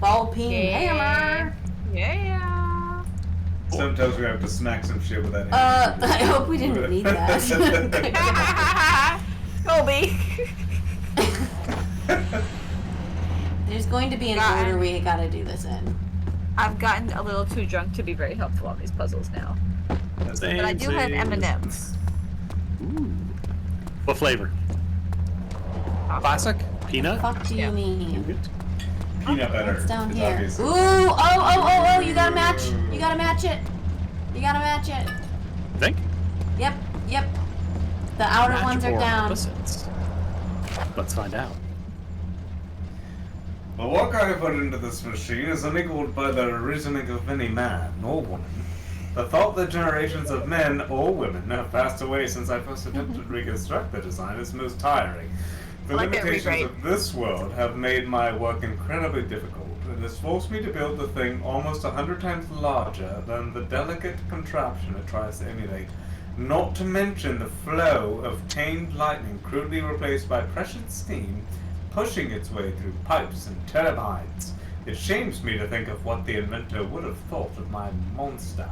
Ball peen Yeah. hammer. Yeah. Sometimes we have to smack some shit with that hammer. I hope we didn't need that. Kobe. There's going to be an Got it. order we gotta do this in. I've gotten a little too drunk to be very helpful on these puzzles now. But I do have M&Ms. Ooh. What flavor? Classic? Peanut? Fuck do you mean? Nougat? Peanut butter. What's down is here? obviously- Ooh, oh, you gotta match. You gotta match it. You gotta match it. Think? Yep. The outer Match ones are or down. opposites? Let's find out. The work I put into this machine is unequaled by the reasoning of any man or woman. The thought that generations of men or women have passed away since I first attempted to reconstruct the design is most tiring. The I like that limitations rewrite. of this world have made my work incredibly difficult. It has forced me to build the thing almost 100 times larger than the delicate contraption it tries to emulate. Not to mention the flow of tamed lightning crudely replaced by pressured steam pushing its way through pipes and turbines. It shames me to think of what the inventor would have thought of my monster.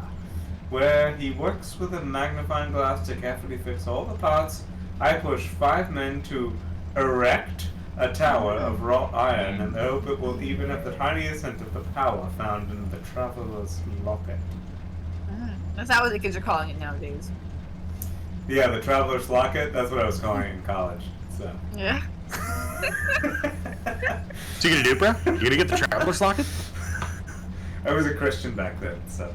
Where he works with a magnifying glass to carefully fix all the parts, I push 5 men to erect a tower of wrought iron and hope it will even have the tiniest hint of the power found in the Traveler's Locket. That's not what the kids are calling it nowadays. Yeah, the Traveler's Locket, that's what I was calling it in college. So. Yeah. So you gonna do it, bro? You gonna get the Traveler's Locket? I was a Christian back then, so.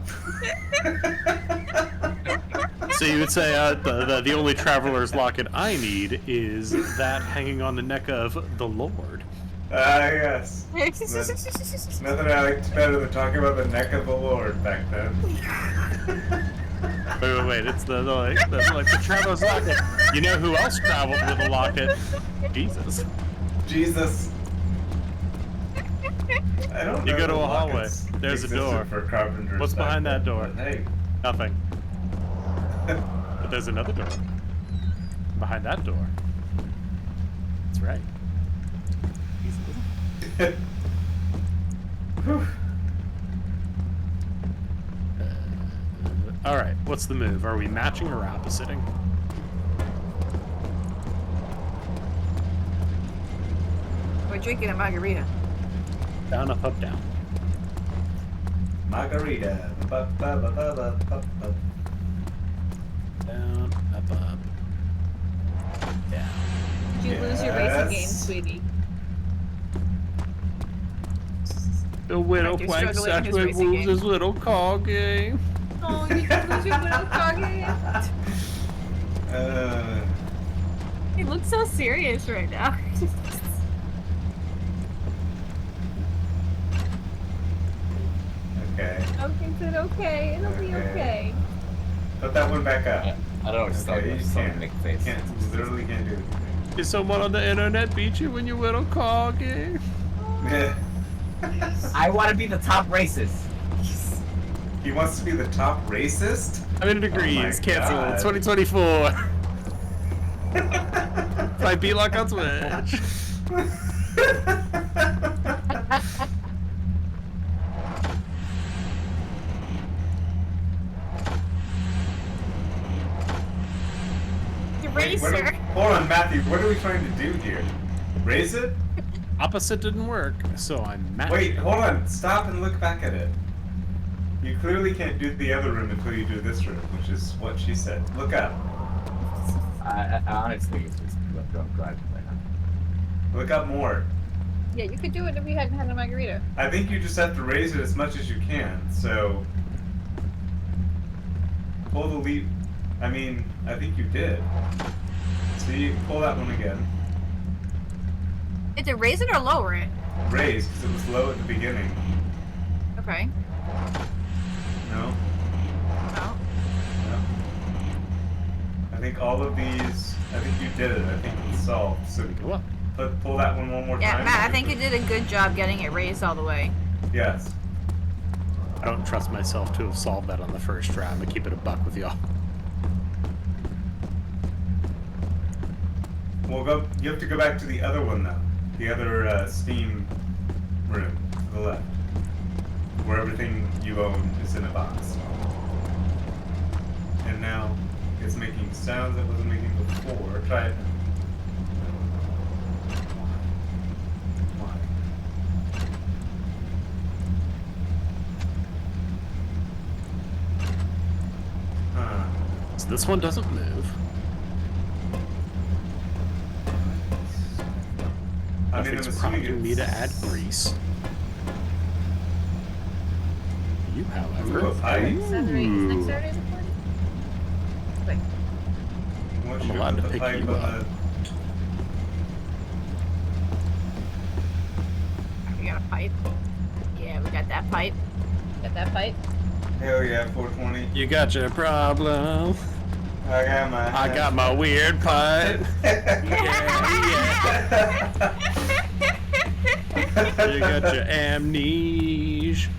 So you would say the only Traveler's Locket I need is that hanging on the neck of the Lord. Yes. Nothing I liked better than talking about the neck of the Lord back then. Wait. It's the traveler's locket. You know who else traveled with a locket? Jesus. Jesus. I don't know. You go to if a hallway. lockets There's a existed door. For carpenters. What's back behind then, that door? but Hey. Nothing. But there's another door. Behind that door. That's right. Jesus. All right. What's the move? Are we matching or oppositing? We're drinking a margarita. Down, up, down. Margarita. Ba-ba-ba-ba-ba-ba. Down, up, down. Did you lose your racing game, Yes. sweetie? The widow You're plank struggling in his Satchway racing moves game. his little car game. Oh, you did lose your little doggy. He looks so serious right now. Okay. Okay, good, okay. It'll be okay. Put that one back up. I don't know. Just Okay, you someone can't. make a face. Can't. You literally can't do it. Did someone on the internet beat you when you little car game? I want to be the top racist. He wants to be the top racist? I'm in degrees. Cancel. God. 2024. Play B-Lock on Switch. Racer. Hold on, Matthew. What are we trying to do here? Raise it? Opposite didn't work, so I'm mad. Wait, hold on. Stop and look back at it. You clearly can't do the other room until you do this room, which is what she said. Look up. I honestly, it's just don't drive right now. Look up more. Yeah, you could do it if we hadn't had a margarita. I think you just have to raise it as much as you can, so... Pull the lead... I mean, I think you did. See, pull that one again. Is it raise it or lower it? Raise, because it was low at the beginning. Okay. No? No. No. I think all of these... I think you did it. I think it's solved. So What? pull that one more Yeah, time. Matt, I think you did a good job getting it raised all the way. Yes. I don't trust myself to have solved that on the first round, but keep it a buck with y'all. Well, go. You have to go back to the other one, though. The other Steam room to the left. Where everything you own is in a box. And now it's making sounds it wasn't making before. Try it now. Why? Huh. So this one doesn't move. I mean, I'm Nothing's assuming prompting me to add grease. You, however, Ooh, a pipe. Saturday, is next Saturday the 40th? Wait. I want I'm you to allowed put to the pick pipe you on up. We got a pipe. Yeah, we got that pipe. Got that pipe. Hell yeah, 420. you got your problem. I I got my weird pipe. You got your amnesia.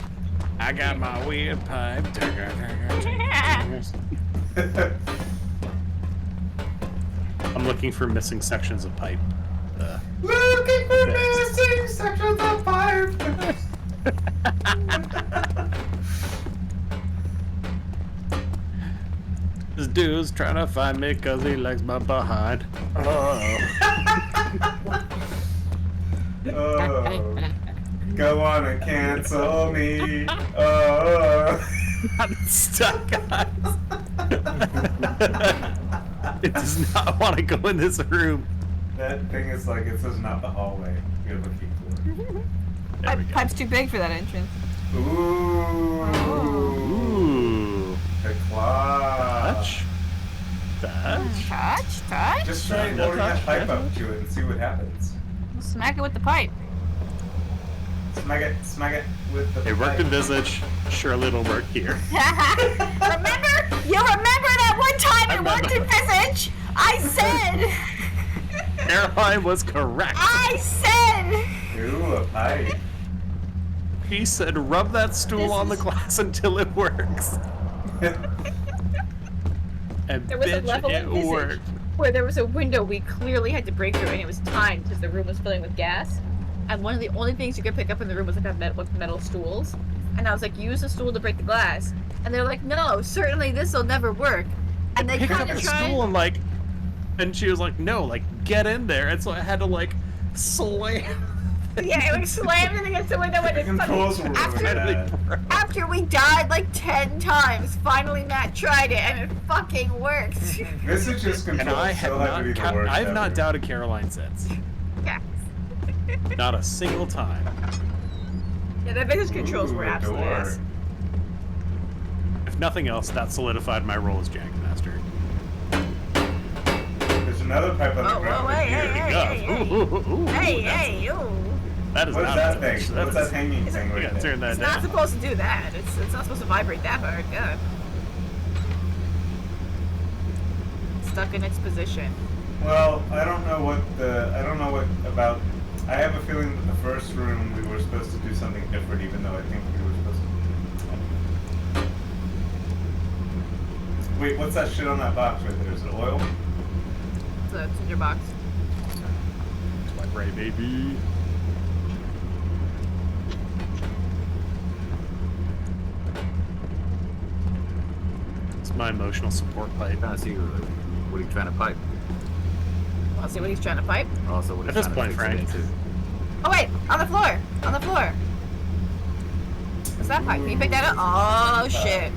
I got my weird pipe. I'm looking for missing sections of pipe. Looking for missing sections of pipe. This dude's trying to find me because he likes my behind. Oh. Oh, go on and cancel me. Oh, I'm stuck, guys. It does not want to go in this room. that thing is like it says not the hallway you're looking for. There we go. Pipe's too big for that entrance. Ooh, Ooh. the claw. Touch. Touch. Touch. Just try No holding that touch, pipe no up to it and see what happens. Smack it with the pipe. Smack it with the. It worked in Visage. Surely it'll work here. Remember? You remember that one time it worked in Visage? I said. Caroline was correct. I said. Ooh, a pipe. He said, rub that stool on the glass until it works. And There was a bitch, level it in Visage worked. where there was a window we clearly had to break through, and it was timed because the room was filling with gas. And one of the only things you could pick up in the room was like metal stools. And I was like, use the stool to break the glass. And they're like, no, certainly this will never work. And they Picked up kind of the tried. stool and like, and she was like, no, like, get in there. And so I had to like slam. Yeah, it was slammed against the window, and The it controls were really bad. after we died like 10 times, finally Matt tried it, and it fucking worked. Visage just And controls I have still have to be the not, worst I have not ever. doubted Caroline since. Yeah. Not a single time. Yeah, the Visage controls Ooh, were a absolute door. ass. If nothing else, that solidified my role as Jank Master. There's another pipe on the Oh, ground. oh, hey, here. hey, Yeah. hey, hey. Ooh, ooh, ooh, Hey, that's- hey, ooh. That is What's not that a thing? touch. What's that hanging thing You right gotta there? turn that It's down. not supposed to do that. It's not supposed to vibrate that hard. God. Stuck in its position. Well, I don't know what about. I have a feeling that the first room we were supposed to do something different, even though I think we were supposed to. Wait, what's that shit on that box right there? Is it oil? It's a tinder box. Swipe right, baby. It's my emotional support pipe. Trying to see what are you trying to pipe? Want to see what he's trying to pipe? Also, what At he's this trying point, to fix it Frank. into. Oh wait, on the floor. On the floor. What's that pipe? Can you pick that up? Oh shit.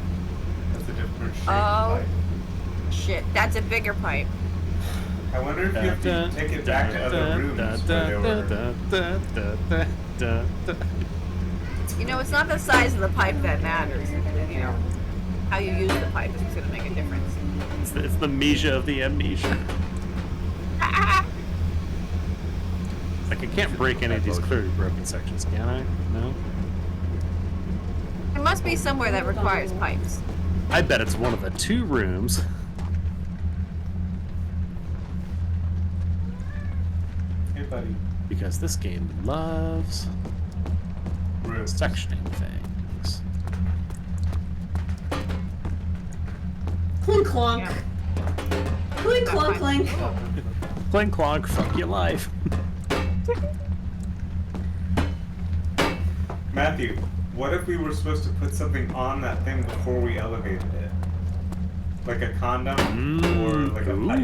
That's a different shape Oh. pipe. Shit. That's a bigger pipe. I wonder if you have to take it back to other rooms where they were. You know, it's not the size of the pipe that matters. You know, how you use the pipe is what's gonna make a difference. It's the Amnesia of the amnesia. Like, I can't break any of these clearly broken sections, can I? No? It must be somewhere that requires pipes. I bet it's one of the two rooms. Hey, buddy. Because this game loves Rooms. sectioning things. Clunk clonk. Yeah. Clink clonk clink. Clink clonk, fuck your life. Matthew, what if we were supposed to put something on that thing before we elevated it? Like a condom or like a pipe?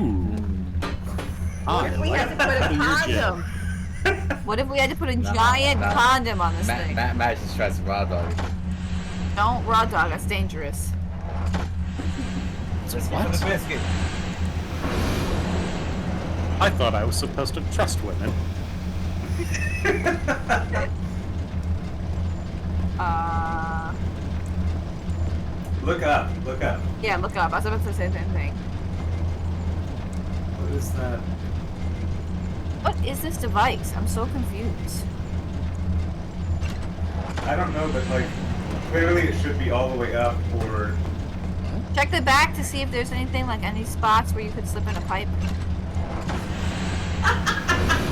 What if we had to put a condom? What if we had to put a giant no. condom on this thing? Matt just tries to raw dog. Don't raw dog, that's dangerous. What? biscuit. I thought I was supposed to trust women. Look up, look up. Yeah, look up. I was about to say the same thing. What is that? What is this device? I'm so confused. I don't know, but like, clearly it should be all the way up or. Check the back to see if there's anything like any spots where you could slip in a pipe.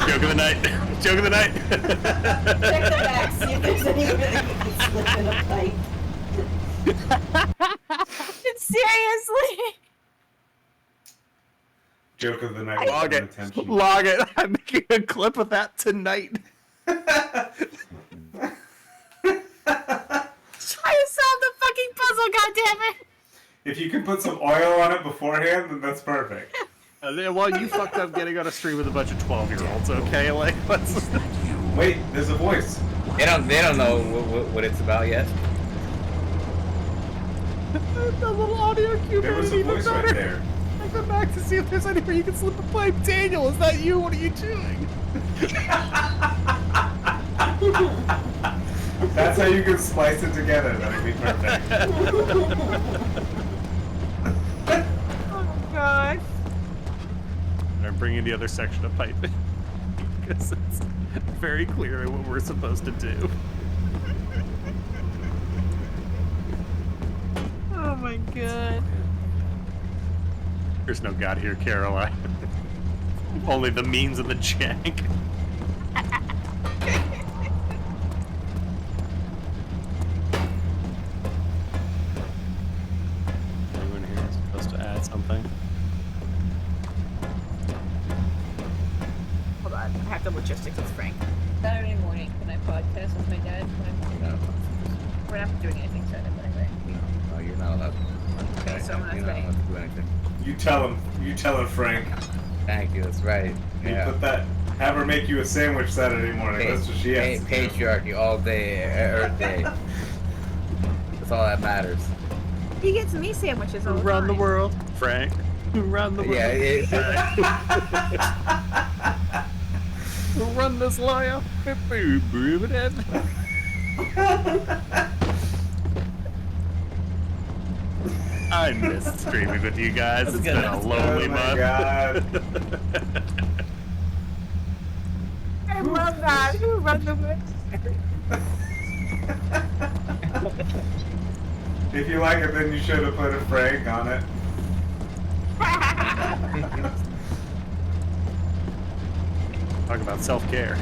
Joke of the night. Joke of the night. Check the back, see if there's anywhere that you can slip in a pipe. Seriously? Joke of the night. Log it. Attention. Log it. I'm making a clip of that tonight. Try to solve the fucking puzzle, goddammit! If you can put some oil on it beforehand, then that's perfect. Well, you fucked up getting on a stream with a bunch of 12-year-olds, okay? Like, let's... Wait, there's a voice. They don't know what it's about yet. The little audio cue There was made it a even voice better. right there. I come back to see if there's anywhere you can slip a pipe. Daniel, is that you? What are you doing? That's how you can splice it together. That'd be perfect. Oh god. And I'm bringing the other section of pipe because it's very clear what we're supposed to do. my god. There's no God here, Caroline. Only the means and the jank. Anyone here is supposed to add something? Hold on, I have the logistics with Frank. Saturday morning, can I podcast with my dad? No, We're not doing anything Saturday morning, right? no, you're not allowed. Okay, so I'm not You're not saying. allowed to do anything. You tell her, Frank. Thank you. That's right. You Yeah. put that. Have her make you a sandwich Saturday morning. That's what she has to do. Patriarchy all day, every day. That's all that matters. He gets me sandwiches all the Run the time. world, Frank. Run the world. Yeah. Run this liar. I missed streaming with you guys. It's been a lonely Oh my month. god. I love that. Who run the world? If you like it, then you should have put a Frank on it. Talk about self-care.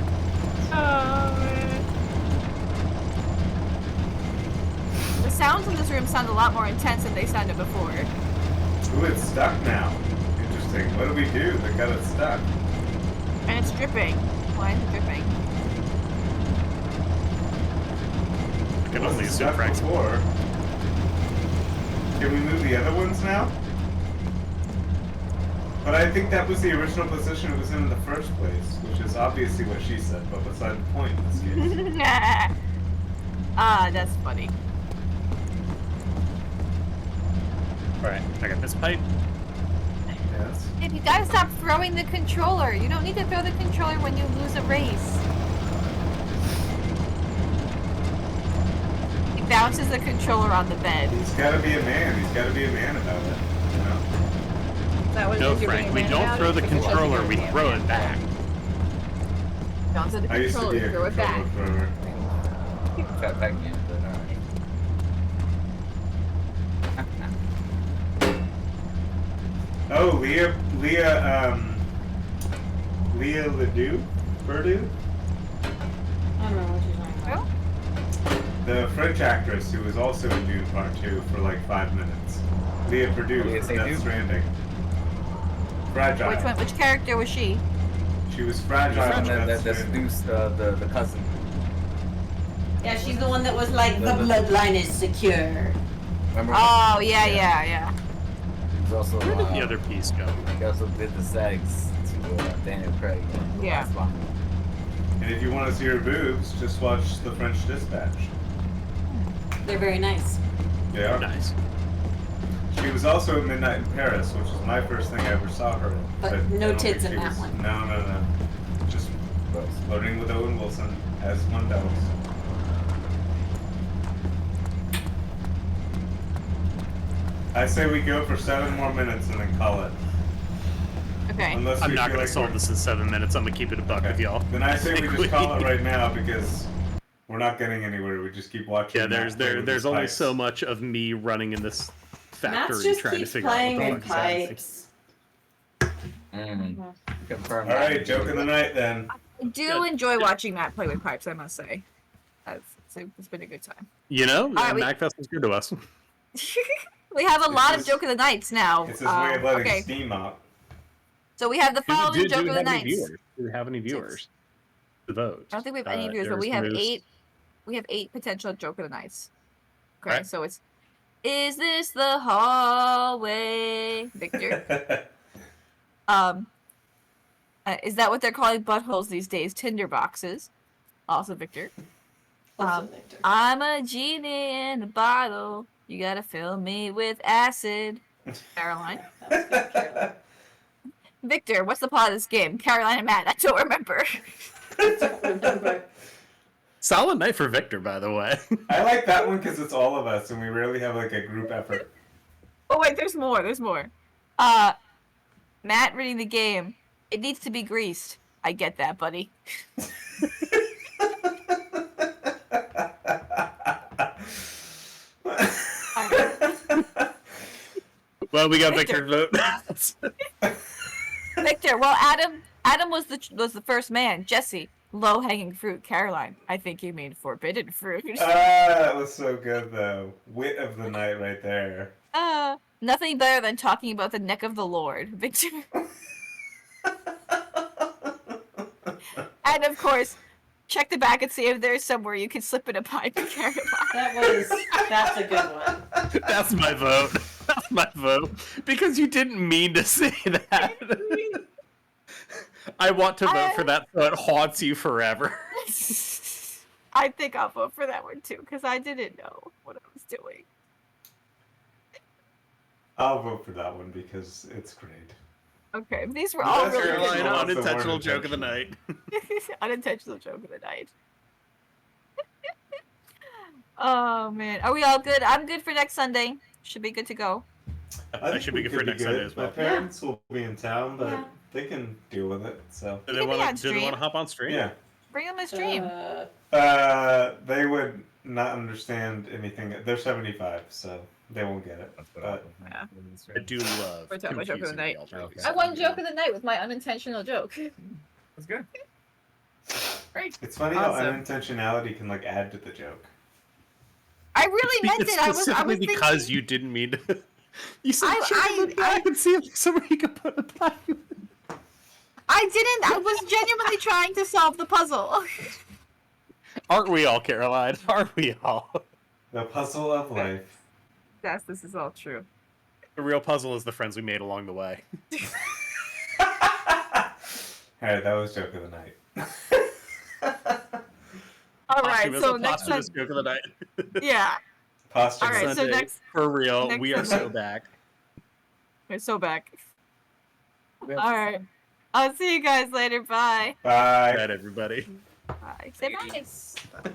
The sounds in this room sound a lot more intense than they sounded before. Ooh, it's stuck now. Interesting. What do we do? They got it stuck. And it's dripping. Why is it dripping? I can It only wasn't assume stuck Frank's before. Can we move the other ones now? But I think that was the original position it was in the first place, which is obviously what she said, but beside the point in this case. That's funny. Alright, I got this pipe. Yes. If you gotta stop throwing the controller. You don't need to throw the controller when you lose a race. He bounces the controller on the bed. He's gotta be a man. He's gotta be a man about it. You know? That was No, Frank, we don't throw the controller, we throw it back. Bounce the I used to controller, be a throw it back. controller thrower. Fat back in, but alright. Oh, Leah Ledoux? Purdue? I don't know what you're talking about. The French actress who was also in Dune Part 2 for like 5 minutes. Leah Purdue Leah from Seydoux? Death Stranding. Fragile. Which one? Which character was she? She was fragile in Death That Stranding. seduced the cousin. Yeah, she's the one that was like, the The- bloodline is secure. Remember? Oh, yeah. He was also. Where did the other piece go? He also did the sex to Daniel Craig. Yeah. And if you want to see her boobs, just watch The French Dispatch. They're very nice. They are. Nice. She was also in Midnight in Paris, which was my first thing I ever saw her in. But I no don't tits think in she that was- one. No. Just flirting with Owen Wilson, as one does. I say we go for 7 more minutes and then call it. Okay. Unless I'm we not feel gonna like solve we're- this in 7 minutes. I'm gonna keep it a buck with y'all. Then I say we think just call it right now because we're not getting anywhere. We just keep watching. Yeah, Matt play with there's his only pipes. so much of me running in this Matt factory just trying to keeps figure out playing what the with fuck is happening. pipes. Confirm. All right, joke of the night then. I do enjoy watching Matt play with pipes, I must say. It's been a good time. You know, right, we- MacFest is good to us. We have a lot of his- joke of the nights now. It's his way of letting Okay, steam out. so we have the following do joke we of the have any nights. viewers? Do we have any viewers to vote? I don't think we have any viewers, but There's we have Moose. 8. We have 8 potential joke of the nights. Okay, Right. so it's, is this the hallway, Victor? Is that what they're calling buttholes these days? Tinder boxes. Also, Victor. Also Victor. I'm a genie in a bottle. You gotta fill me with acid. Caroline. That was good, Caroline. Victor, what's the plot of this game? Caroline and Matt, I don't remember. Remember. Solid night for Victor, by the way. I like that one because it's all of us and we rarely have like a group effort. Oh wait, there's more. Matt reading the game. It needs to be greased. I get that, buddy. Well, we got Victor. Victor's vote. Victor. Well, Adam was the first man. Jesse, low hanging fruit. Caroline, I think you mean forbidden fruit. That was so good though. Wit of the night right there. Nothing better than talking about the neck of the Lord, Victor. And of course, check the back and see if there's somewhere you can slip in a pipe, Caroline. That's a good one. That's my vote. That's my vote. Because you didn't mean to say that. I want to vote for that so it haunts you forever. I think I'll vote for that one too, because I didn't know what I was doing. I'll vote for that one because it's great. Okay, these were all That's really Caroline, good. Lots of Unintentional word joke of the night. Unintentional joke of the night. Oh man, are we all good? I'm good for next Sunday. Should be good to go. I should be good for next Sunday as My well. parents will be in town, but they can deal with it. So Do You they can be on want to stream. hop on stream? yeah, Bring them a stream. they would not understand anything. They're 75, so they won't get it. But Yeah. I do love We're talking about joke of the confusing night. the alternatives. I won joke of the night with my unintentional joke. That's good. Great. it's funny how Awesome. unintentionality can like add to the joke. I really meant It's it. I was specifically because thinking... you didn't mean to. You said, I I can see if somewhere you could put a pipe. I didn't. I was genuinely trying to solve the puzzle. Aren't we all, Caroline? Aren't we all? The puzzle of life. Yes, this is all true. The real puzzle is the friends we made along the way. Alright, that was joke of the night. All right, Posthumous- so next posthumous time, joke of the night. yeah. Posthumous. All right, so Sunday, next- for real, next we are Sunday. so back. We're so back. All right, I'll see you guys later. Bye. Bye. Good night, everybody. Bye. Say bye.